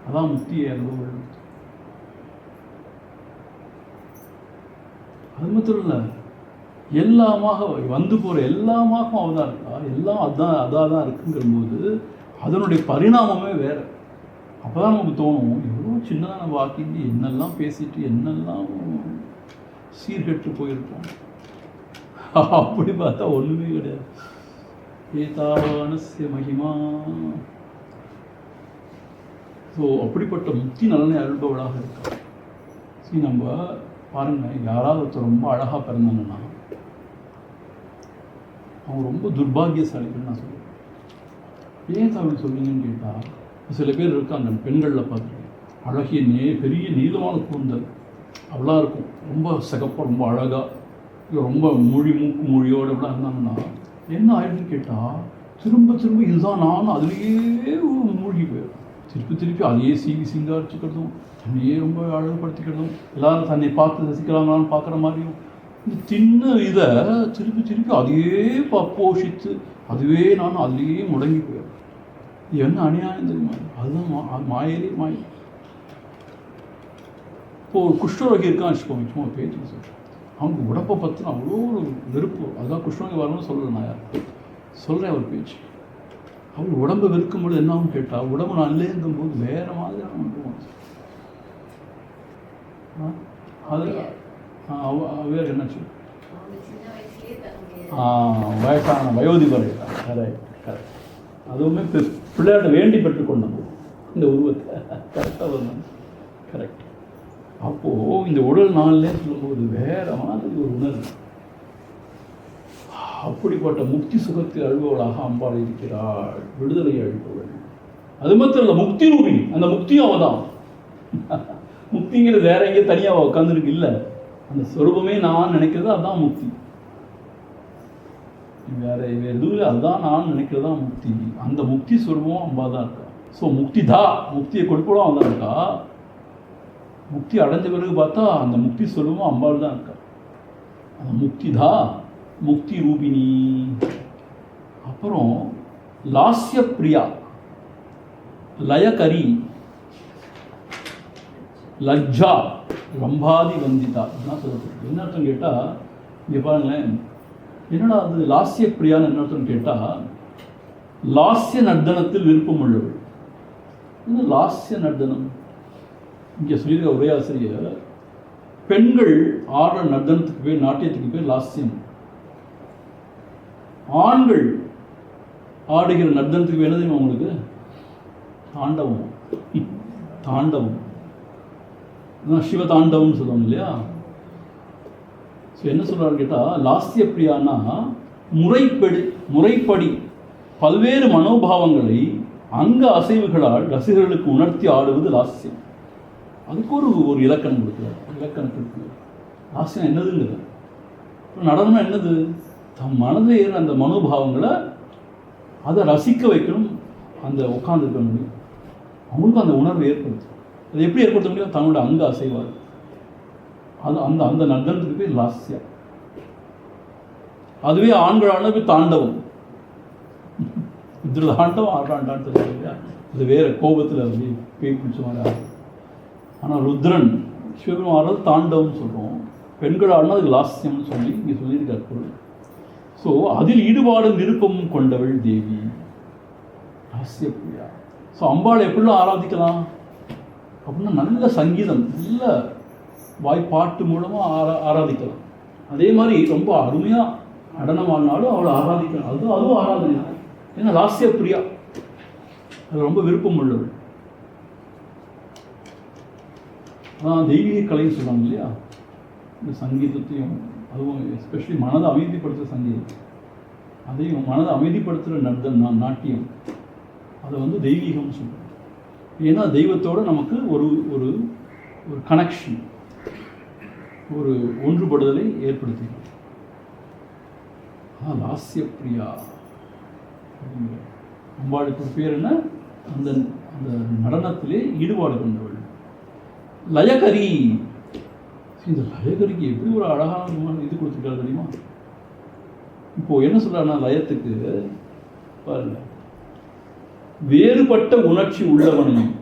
அதான் முக்தியை அனுபவம். அது மாத்திரம் இல்லை, எல்லாமாக வந்து போகிற எல்லாமாக அவள் தான் இருக்கா, எல்லாம் அதாக தான் இருக்குங்கிற போது அதனுடைய பரிணாமமே வேறு. அப்போ தான் நமக்கு தோணும், எவ்வளோ சின்னதான வாக்கிங்க என்னெல்லாம் பேசிட்டு என்னெல்லாம் சீர்கெட்டு போயிருப்போம். அப்படி பார்த்தா ஒன்றுமே கிடையாது. ஏதாவானஸ்ய மகிமா. ஸோ அப்படிப்பட்ட முக்தி நலனை அருள்பவளாக இருக்கா. சரி, நம்ம பாருங்கள், யாராவது ஒருத்தர் ரொம்ப அழகாக பிறந்தாங்கன்னா அவங்க ரொம்ப துர்பாகியசாலிகள் நான் சொல்லுவேன். ஏன் அப்படி சொல்லுங்கன்னு கேட்டால், சில பேர் இருக்காங்க பெண்களில் பார்த்துருக்கேன், அழகிய பெரிய நீளமான கூந்தல் அவ்வளோ இருக்கும், ரொம்ப சிகப்பாக ரொம்ப அழகாக ரொம்ப மொழியோடு இப்படிலாம் இருந்தாங்கன்னா என்ன ஆயிடுன்னு கேட்டால் திரும்ப திரும்ப இதுதான் நானும் அதுலேயே மூழ்கி போயிடும். திருப்பி அதையே சிங்காரிச்சுக்கிறதும் தன்னையே ரொம்ப அழகுபடுத்திக்கிறதும் எல்லாரும் தன்னை பார்த்து ரசிக்கலாங்களான்னு பார்க்குற மாதிரியும் இந்த சின்ன இதை திருப்பி அதையே போஷித்து அதுவே நானும் அதுலேயே முடங்கி போயிடும். இது என்ன அநியாயம் தெரியுமா? அதுதான் மாயலே மாயை. இப்போது ஒரு குஷ்டரோகி இருக்கான்னு வச்சுக்கோங்க, சும்மா பேச்சு சொல்கிறேன், அவங்க உடம்பை பற்றின அவ்வளோ ஒரு வெறுப்பு. அதுதான் குஷ்டரோகி வரணும்னு சொல்கிறேன், நான் யார் சொல்கிறேன் ஒரு பேச்சு. அவர் உடம்பை வெறுக்கும்போது என்ன ஆகும் கேட்டால், உடம்பு நான் இல்லைங்கும்போது வேறு மாதிரியான ஒன்று அது வேறு என்னாச்சு வயசான வயோதிபரை கரெக்ட். அதுவுமே பிள்ளையாட்ட வேண்டி பெற்றுக்கொண்டோம் இந்த உருவத்தை. கரெக்டாக வந்தோம், கரெக்ட். அப்போது இந்த உடல் நாள்லே சொல்லும்போது வேறு மாதிரி ஒரு உணர்வு. அப்படிப்பட்ட முக்தி சுகத்தை அழுபவளாக அம்பாள் இருக்கிறாள், விடுதலை அழுபவள். அது மாத்திரம் இல்லை, முக்தி ரூபிணி. அந்த முக்தியும் அவள் தான். முக்திங்கிறது வேற எங்கேயும் தனியாக உட்காந்துருக்கு இல்லை, அந்த சொரூபமே நான் நினைக்கிறது அதுதான் முக்தி. வேற எதுவும் இல்லை, அதுதான் நான் நினைக்கிறது தான் முக்தி. அந்த முக்தி சொரூபமும் அம்பா தான் இருக்கா. ஸோ முக்தி தான், முக்தியை கொடுப்படும் அவன் தான் இருக்கா. முக்தி அடைஞ்ச பிறகு பார்த்தா அந்த முக்தி சொரூபமும் அம்பாள் தான் இருக்கா. அந்த முக்தி தான் முக்தி ரூபிணி. அப்புறம் லாஸ்ய பிரியா, லயகரி, லஜ்ஜா, ரம்பாதி வந்திதா. என்ன சொல்லப்படுது? என்ன அர்த்தம் கேட்டால், இங்கே பாருங்களேன், என்னடா அது லாஸ்ய பிரியான்னு என்ன அர்த்தம் கேட்டால், லாஸ்ய நர்த்தனத்தில் விருப்பம் உள்ளவள். என்ன லாஸ்ய நர்த்தனம்? இங்கே சொல்லியிருக்க உரையாசிரியர், பெண்கள் ஆடுற நர்த்தனத்துக்கு பேர், நாட்டியத்துக்கு பேர் லாஸ்யம். ஆண்கள் ஆடுகிற நர்த்தனத்துக்கு பேர் என்ன தெரியுமா உங்களுக்கு? தாண்டவம். தாண்டவம் சிவதாண்டவம்னு சொல்லுவாங்க இல்லையா? ஸோ என்ன சொல்கிறான்னு கேட்டால், லாஸ்ய பிரியானா முறைப்படி பல்வேறு மனோபாவங்களை அங்க அசைவுகளால் ரசிகர்களுக்கு உணர்த்தி ஆடுவது லாஸ்யம். அதுக்கு ஒரு இலக்கணம் கொடுக்குறாரு. இலக்கணத்துக்கு லாஸ்யம் என்னதுங்கிறது. நடனம் என்னது? தம் மனதில் ஏற அந்த மனோபாவங்களை அதை ரசிக்க வைக்கணும். அந்த உட்காந்துருக்க முடியும், அவங்களுக்கும் அந்த உணர்வு ஏற்படுத்தும். அது எப்படி ஏற்படுத்த முடியும்? தன்னோட அங்க அசைவார். அது அந்த அந்த நர்த்தனத்துக்கு பேர் லாஸ்யம். அதுவே ஆண்களான போய் தாண்டவம். இதில் தாண்டவம் ஆடுறாண்டான்னு தெரியாது இல்லையா? அது வேறு கோபத்தில் அப்படி பேய் பிடிச்ச மாதிரி ஆகும். ஆனால் ருத்ரன் சிவபெருமான் ஆடுறது தாண்டவம்னு சொல்கிறோம். பெண்கள் ஆடினா அதுக்கு லாஸ்யம்னு சொல்லி இங்கே சொல்லியிருக்கார் பொருள். ஸோ அதில் ஈடுபாடும் விருப்பமும் கொண்டவள் தேவி லாஸ்ய பிரியா. ஸோ அம்பாளை எப்படிலாம் ஆராதிக்கலாம் அப்படின்னா, நல்ல சங்கீதம், நல்ல வாய்ப்பாட்டு மூலமாக ஆராதிக்கலாம். அதே மாதிரி ரொம்ப அருமையாக நடனம் ஆடினாலும் அவளை ஆராதிக்கலாம். அதுவும் ஆராதனை. ஏன்னா லாஸ்ய பிரியா, அது ரொம்ப விருப்பம் உள்ளவள். தெய்வீக கலைன்னு சொல்லுவாங்க இல்லையா? இந்த சங்கீதத்தையும், அதுவும் எஸ்பெஷலி மனதை அமைதிப்படுத்துகிற சங்கீதம், அதையும் மனதை அமைதிப்படுத்துகிற நாட்டியம், அதை தெய்வீகம்னு சொல்லுவாங்க. ஏன்னா தெய்வத்தோடு நமக்கு ஒரு ஒரு ஒரு கனெக்ஷன், ஒரு ஒன்றுபடுதலை ஏற்படுத்துகிறது. லாஸ்ய பிரியா அப்படிங்கிற அம்பாளுக்கு பேர் என்ன? அந்த அந்த நடனத்திலே ஈடுபாடு கொண்டவள். லயகரி. இந்த லயகரிக்கு எப்படி ஒரு அழகான இது கொடுத்துருக்காரு தெரியுமா? இப்போ என்ன சொல்றாருன்னா, லயத்துக்கு பாருங்க, வேறுபட்ட உணர்ச்சி உள்ளவனையும்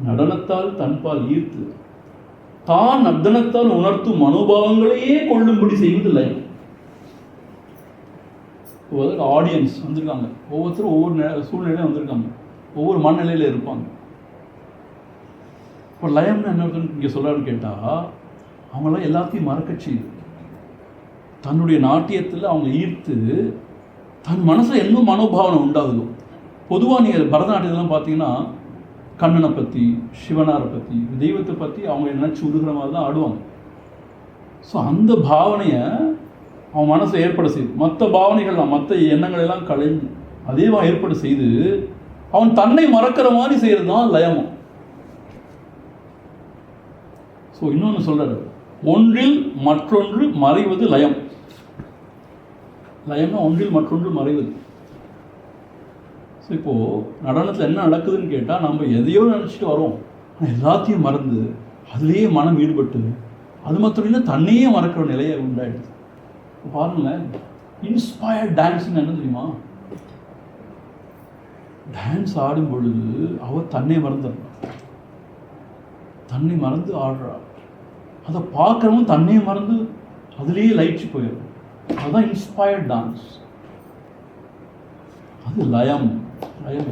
நடனத்தால் தன்பால் ஈர்த்து தான் நர்த்தனத்தால் உணர்த்தும் மனோபாவங்களையே கொள்ளும்படி செய்வது லயம். ஆடியன்ஸ் வந்திருக்காங்க, ஒவ்வொருத்தரும் ஒவ்வொரு சூழ்நிலையும் வந்திருக்காங்க, ஒவ்வொரு மனநிலையில் இருப்பாங்க. இப்போ லயம்னு என்ன இங்கே சொல்கிறான்னு கேட்டால், அவங்களாம் எல்லாத்தையும் மறக்க செய்யுது. தன்னுடைய நாட்டியத்தில் அவங்க ஈர்த்து தன் மனசில் என்ன மனோபாவனை உண்டாகுதோ. பொதுவாக நீங்கள் பரதநாட்டியத்தெல்லாம் பார்த்தீங்கன்னா கண்ணனை பற்றி, சிவனாரை பற்றி, தெய்வத்தை பற்றி அவங்க நினச்சி உருகிற மாதிரி தான் ஆடுவாங்க. ஸோ அந்த பாவனையை அவன் மனசை ஏற்பட செய்து, மற்ற பாவனைகள்லாம் மற்ற எண்ணங்களெல்லாம் கலைஞ்சு அதேவாக ஏற்பட செய்து அவன் தன்னை மறக்கிற மாதிரி செய்கிறது தான் லயமம். ஸோ இன்னொன்று சொல்கிறாரு, ஒன்றில் மற்றொன்று மறைவது லயம். லயம்னா ஒன்றில் மற்றொன்று மறைவது. ஸோ இப்போது நடனத்தில் என்ன நடக்குதுன்னு கேட்டால், நம்ம எதையோ நினச்சிட்டு வரோம், ஆனால் எல்லாத்தையும் மறந்து அதுலேயே மனம் ஈடுபட்டு அது மாத்திரம் இல்லை தன்னையே மறக்கிற நிலையை உண்டாயிடுது. பாருங்களேன், இன்ஸ்பயர்ட் டான்ஸ்ன்னு என்ன தெரியுமா? டான்ஸ் ஆடும் பொழுது அவள் தன்னை மறந்துடுறாள், தன்னை மறந்து ஆடுறாள். அதை பார்க்குறவங்க தன்னையே மறந்து அதுலேயே லயிச்சு போயிடும். அதுதான் இன்ஸ்பயர்ட் டான்ஸ். அது லயம். லயம்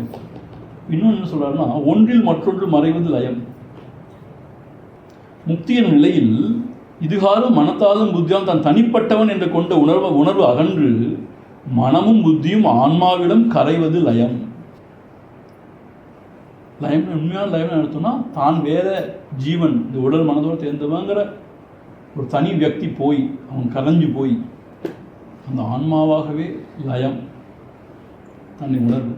இன்னொன்று என்ன சொல்கிறாருன்னா, ஒன்றில் மற்றொன்று மறைவது லயம். முக்தியின் நிலையில் இதுகாலும் மனத்தாலும் புத்தியாலும் தான் தனிப்பட்டவன் என்று கொண்ட உணர்வு அகன்று மனமும் புத்தியும் ஆன்மாவிடம் கரைவது லயம். லயம் உண்மையான லயம் எடுத்தோம்னா, தான் வேற ஜீவன், இந்த உடல் மனதோடு தேர்ந்தவங்கிற ஒரு தனி வியக்தி போய் அவன் கரைஞ்சு போய் அந்த ஆன்மாவாகவே லயம் தன்னை உணர்வு.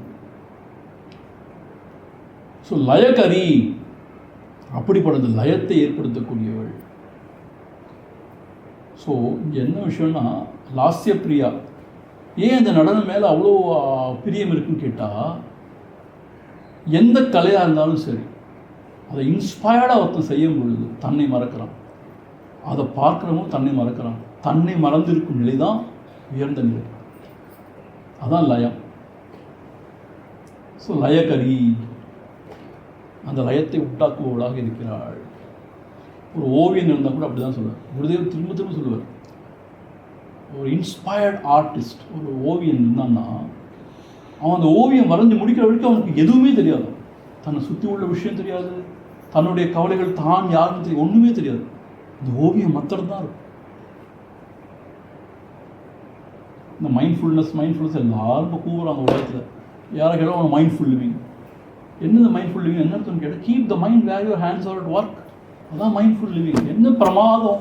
ஸோ லயகரி அப்படிப்பட்டது லயத்தை ஏற்படுத்தக்கூடியவள். ஸோ இங்கே என்ன விஷயம்னா, லாஸ்ய பிரியா. ஏன் இந்த நடனம் மேலே அவ்வளோ பிரியம் இருக்குன்னு கேட்டால், எந்த கலையாக இருந்தாலும் சரி அதை இன்ஸ்பயர்டாக ஒருத்தன் செய்யும் பொழுது தன்னை மறக்கிறான், அதை பார்க்குறவங்க தன்னை மறக்கிறான். தன்னை மறந்திருக்கும் நிலை தான் உயர்ந்த நிலை, அதான் லயம். ஸோ லயகரி, அந்த லயத்தை உண்டாக்குபவளாக இருக்கிறாள். ஒரு ஓவியம் இருந்தால் கூட அப்படி தான் சொல்லுவார் குருதேவ், திரும்ப திரும்ப சொல்லுவார். ஒரு இன்ஸ்பயர்ட் ஆர்டிஸ்ட், ஒரு ஓவியம் இருந்தான்னா அவன் அந்த ஓவியம் வரைஞ்சி முடிக்கிற வரைக்கும் அவனுக்கு எதுவுமே தெரியாது. தன்னை சுற்றி உள்ள விஷயம் தெரியாது, தன்னுடைய கவலைகள் தான் யாருன்னு தெரியும், ஒன்றுமே தெரியாது. இந்த ஓவியம் மாத்திரம் தான் இருக்கும். இந்த மைண்ட்ஃபுல்னஸ் எல்லாரும் கூவுறாங்க உலகத்தில். யாரை கேட்டால் அவன் மைண்ட்ஃபுல் லிவிங். என்ன மைண்ட்ஃபுல் லிவிங் என்ன அர்த்தம்னு கேட்டால், keep the mind where your hands are at work. அதான் மைண்ட்ஃபுல் லிவிங். என்ன பிரமாதம்!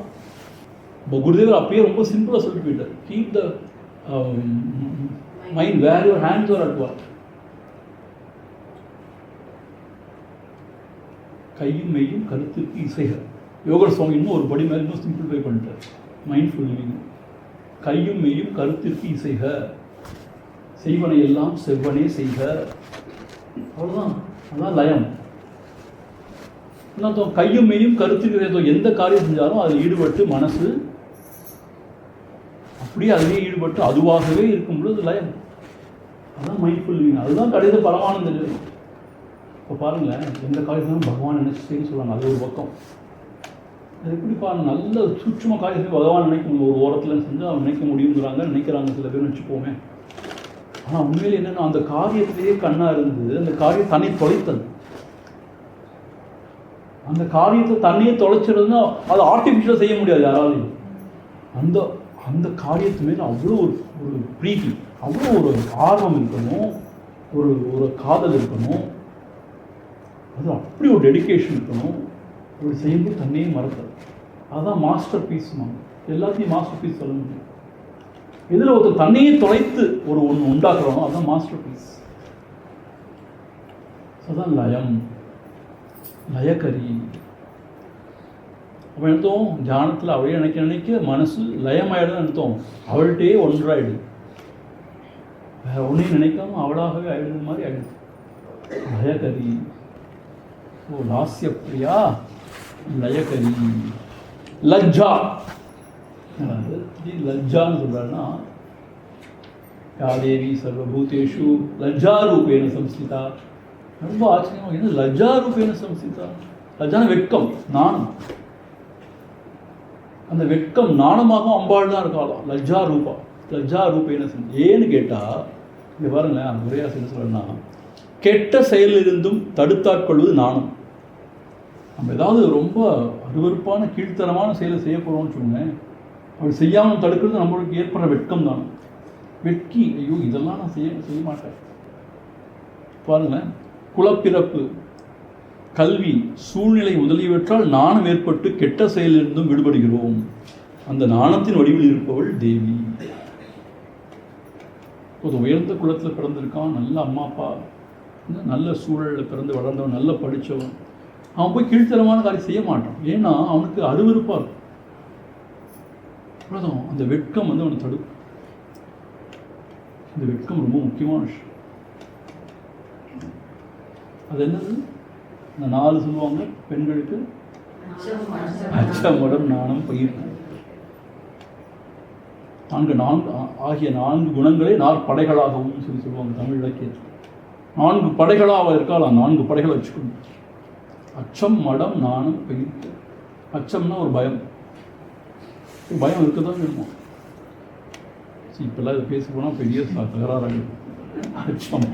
இப்போ குருதேவர் அப்பயே ரொம்ப சிம்பிளாக சொல்லிட்டு போயிட்டார், keep the mind where your hands are at work. கையும் மெய்யும் கருத்துக்கு இசைகள். யோகர் சுவாமி இன்னும் ஒரு படி மேலே இன்னும் சிம்பிளிஃபை பண்ணிட்டார் மைண்ட்ஃபுல் லிவிங். கையும் மெய்யும் கருத்திற்கு இசைக, செய்வனை எல்லாம் செவ்வனே செய்க. அவ்வளோதான், அதான் லயம். இன்னும் கையும் மெய்யும் கருத்துக்கு எந்த காரியம் செஞ்சாலும் அதில் ஈடுபட்டு மனசு அப்படியே அதிலே ஈடுபட்டு அதுவாகவே இருக்கும் பொழுது லயம். அதுதான் மைண்ட்ஃபுல் லிவிங். அதுதான் கடைசி பரமானந்த நிலை. இப்போ பாருங்களேன், எந்த காரியத்தையும் பகவான் நினைச்சு செய்ய சொல்லுவாங்க, அது ஒரு பக்கம். அது எப்படி பாருங்க, நல்ல சூட்சம காரியத்தை பகவான் நினைக்கும் ஒரு ஓரத்தில் செஞ்சு அவன் நினைக்க முடியுங்கிறாங்க, நினைக்கிறாங்க சில பேர் வச்சுப்போமே. ஆனால் உண்மையில் என்னென்னா, அந்த காரியத்திலேயே கண்ணாக இருந்து அந்த காரியம் தன்னை தொலைத்தது. அந்த காரியத்தை தன்னையே தொலைச்சிருந்தா அதை ஆர்டிஃபிஷியலாக செய்ய முடியாது யாராலையும். அந்த அந்த காரியத்து மேலே அவ்வளோ ஒரு பிரீத்தி, அவ்வளோ ஒரு ஆர்வம் இருக்கணும், ஒரு காதல் இருக்கணும், அது அப்படி ஒரு டெடிக்கேஷன் இருக்கணும். அப்படி செய்யும்போது தன்னையே மறக்கிறது. அதுதான் மாஸ்டர் பீஸ். எல்லாத்தையும் மாஸ்டர் பீஸ் சொல்ல முடியும். இதில் ஒருத்தர் தன்னையே தொலைத்து ஒன்று உண்டாக்குறோம், அதுதான் மாஸ்டர் பீஸ். அதுதான் லயம், லயக்கரி. அப்போ எடுத்தோம் தியானத்தில் அவளே நினைக்க மனசு லயமாயிடுன்னு எடுத்தோம், அவள்கிட்டே ஒன்றாயிடு, வேற ஒன்றையும் நினைக்காம அவளாகவே ஆயிடுது மாதிரி ஆயிடுது. லயக்கரி. ஓ லாஸ்ய பிரியா லயக்கரி. லஜ்ஜா. லஜ்ஜான்னு சொல்கிறாருன்னா, யாதேவி சர்வபூதேஷு லஜ்ஜாரூபேன சம்ஸ்திதா. ரொம்ப ஆச்சரியமாக, என்ன லஜ்ஜாரூபேன சம்ஸ்திதா? லஜ்ஜான வெட்கம், நாணம். அந்த வெட்கம் நாணமாக அம்பாள் தான் இருக்காளாம், லஜ்ஜா ரூபா. லஜ்ஜா ரூபேன ஏன்னு கேட்டால் இங்கே பாருங்களேன், உரையாசி என்ன சொல்கிறேன்னா, கெட்ட செயலிலிருந்தும் தடுத்தாட்கொள்வது நாணம். நம்ம ஏதாவது ரொம்ப அருவருப்பான கீழ்த்தரமான செயலை செய்ய போகிறோம்னு வச்சுக்கோங்க, அப்படி செய்யாமல் தடுக்கிறது நம்மளுக்கு ஏற்படுற வெட்கம் தான். வெட்கி, ஐயோ இதெல்லாம் நான் செய்ய மாட்டேன். பாருங்களேன், குலப்பிறப்பு, கல்வி, சூழ்நிலை முதலியவற்றால் நாணம் ஏற்பட்டு கெட்ட செயலிலிருந்தும் விடுபடுகிறோம். அந்த நாணத்தின் வடிவில் இருப்பவள் தேவி. ஒரு உயர்ந்த குலத்தில் பிறந்திருக்கான், நல்ல அம்மா அப்பா, நல்ல சூழலில் பிறந்து வளர்ந்தவன், நல்ல படித்தவன், அவன் போய் கீழ்த்தரமான காரியம் செய்ய மாட்டான். ஏன்னா அவனுக்கு அருவருப்பாக இருக்கும். அவ்வளோதான், அந்த வெட்கம் வந்து அவனை தடுக்கும். இந்த வெட்கம் ரொம்ப முக்கியமான விஷயம். அது என்னது? இந்த 4 சொல்லுவாங்க பெண்களுக்கு, அச்சம், மடம், நாணம், பயிர் ஆகிய 4 குணங்களே 4 படைகளாகவும் சொல்லுவாங்க தமிழ் இலக்கியத்தில். 4 படைகளாக இருக்கலாம், 4 படைகளை வச்சுக்கணும். அச்சம், மடம், நாணம், பயிர். அச்சம்னா ஒரு பயம், பயம் இருக்க தான் வேணுமா? இப்பெல்லாம் இதை பேச போனால் பெரிய தகராறு. அச்சம்.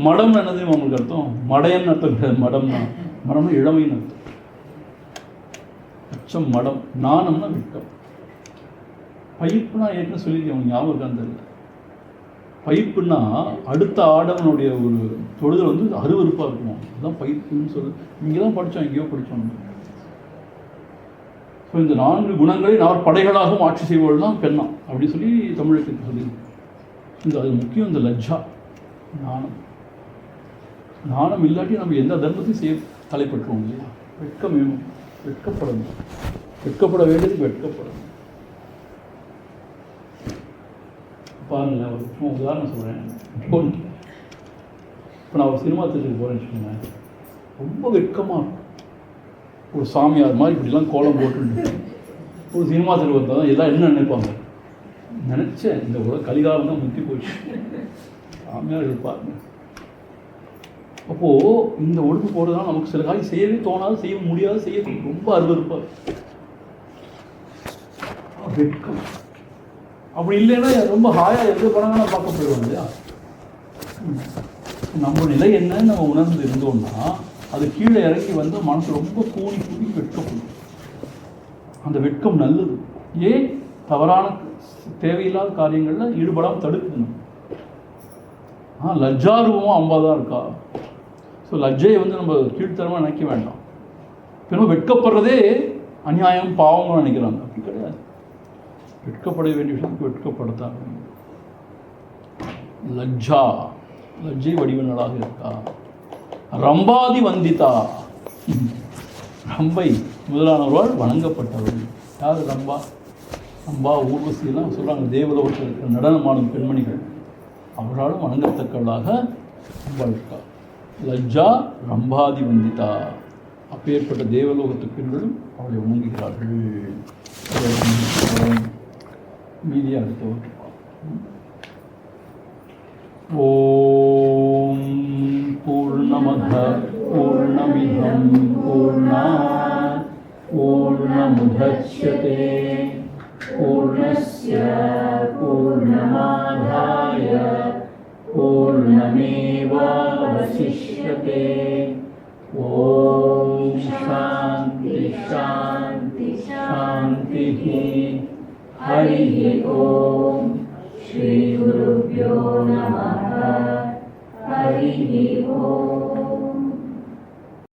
மடம் என்னது உங்களுக்கு அர்த்தம்? மடையன்னு அர்த்தம் கிடையாது. மடம்னா இளமைன்னு அர்த்தம். அச்சம், மடம். நாணம்னா வெட்கம். பயிர்ப்புனா ஏற்கனவே சொல்லியிருக்கேன், அவங்க ஞாபகம் இருக்கான்னு தெரியல. பயிர்ப்புன்னா அடுத்த ஆடவனுடைய ஒரு தொழுதல் வந்து அருவருப்பாக இருக்கும். அதுதான் பயிர்ப்புன்னு சொல்லு. இங்கே தான் படித்தோம், எங்கேயோ படித்தோம். ஸோ இந்த 4 குணங்களை 4 படைகளாகவும் ஆட்சி செய்வர்கள் தான் பெண்ணா அப்படி சொல்லி தமிழுக்கு சொல்லி. இந்த அது முக்கியம். இந்த லஜ்ஜா, நாணம். நாணம் இல்லாட்டி நம்ம எந்த தர்மத்தையும் செய்ய தலைப்பட்டுருவோம் இல்லையா? வெட்கம் வேணும், வெட்கப்படணும், வெட்கப்பட வேண்டியதுக்கு வெட்கப்படணும். பாருங்களேன், ஒரு சும்மா உதாரணம் சொல்கிறேன். இப்போ நான் ஒரு சினிமா தேட்டருக்கு போகிறேன்னு வச்சுக்கோங்க, ரொம்ப வெட்கமாக இருக்கும். ஒரு சாமியார் மாதிரி இப்படிலாம் கோலம் போட்டுட்டு ஒரு சினிமா தேட்டருக்கு வந்தால் தான் எல்லாம் என்ன நினைப்பாங்க. நினச்சேன், இந்த உலக கலிகாலம் தான் முத்தி போச்சு. சாமியார் இருப்பாருங்க. அப்போது இந்த ஒழுங்கு போகிறதுனால நமக்கு சில காரியம் செய்யவே தோணாது, செய்ய முடியாது, செய்ய ரொம்ப அருவருப்பாக வெட்கம். அப்படி இல்லைன்னா ரொம்ப ஹாயாக எந்த படங்களும் பார்க்க போயிடுவோம் இல்லையா? நம்ம நிலை என்னன்னு நம்ம உணர்ந்து இருந்தோம்னா அது கீழே இறங்கி வந்து மனசு ரொம்ப கூணி வெட்கப்படும். அந்த வெட்கம் நல்லது. ஏன்? தவறான தேவையில்லாத காரியங்களில் ஈடுபடாமல் தடுக்கணும். லஜ்ஜாரூபமாக அம்பா தான் இருக்கா. ஸோ லஜ்ஜையை வந்து நம்ம கீழ்த்தரமாக நினைக்க வேண்டாம். இப்போ வெட்கப்படுறதே அநியாயம், பாவம்னு நினைக்கிறாங்க. அப்படி கிடையாது. வெட்கப்பட வேண்டிய விஷயத்துக்கு வெட்கப்படத்தான். லஜ்ஜா, லஜ்ஜை வடிவங்களாக இருக்கா. ரம்பாதி வந்திதா, ரம்பை முதலானவர்கள் வணங்கப்பட்டவர்கள். யார் ரம்பா? ரம்பா, ஊர்வசியெல்லாம் சொல்கிறாங்க. தேவலோகத்தில் இருக்கிற நடனமாடும் பெண்மணிகள், அவர்களாலும் வணங்கத்தக்கவளாக ரம்பா இருக்கா. லஜ்ஜா ரம்பாதி வந்திதா, அப்பேற்பட்ட தேவலோகத்து பெண்களும் அவளை வணங்குகிறார்கள். மீதியாக அடுத்தவர்கள். ஓம் பூர்ணமத பூர்ணமிதம் பூர்ணாத் பூர்ணமுதச்யதே பூர்ணஸ்ய பூர்ணமாதாய பூர்ணமேவாவசிஷ்யதே. ஓம் சாந்தி சாந்தி சாந்தி. ஹரி ஓம். ஸ்ரீ குருப்யோ நமः. ஹரி ஓம்.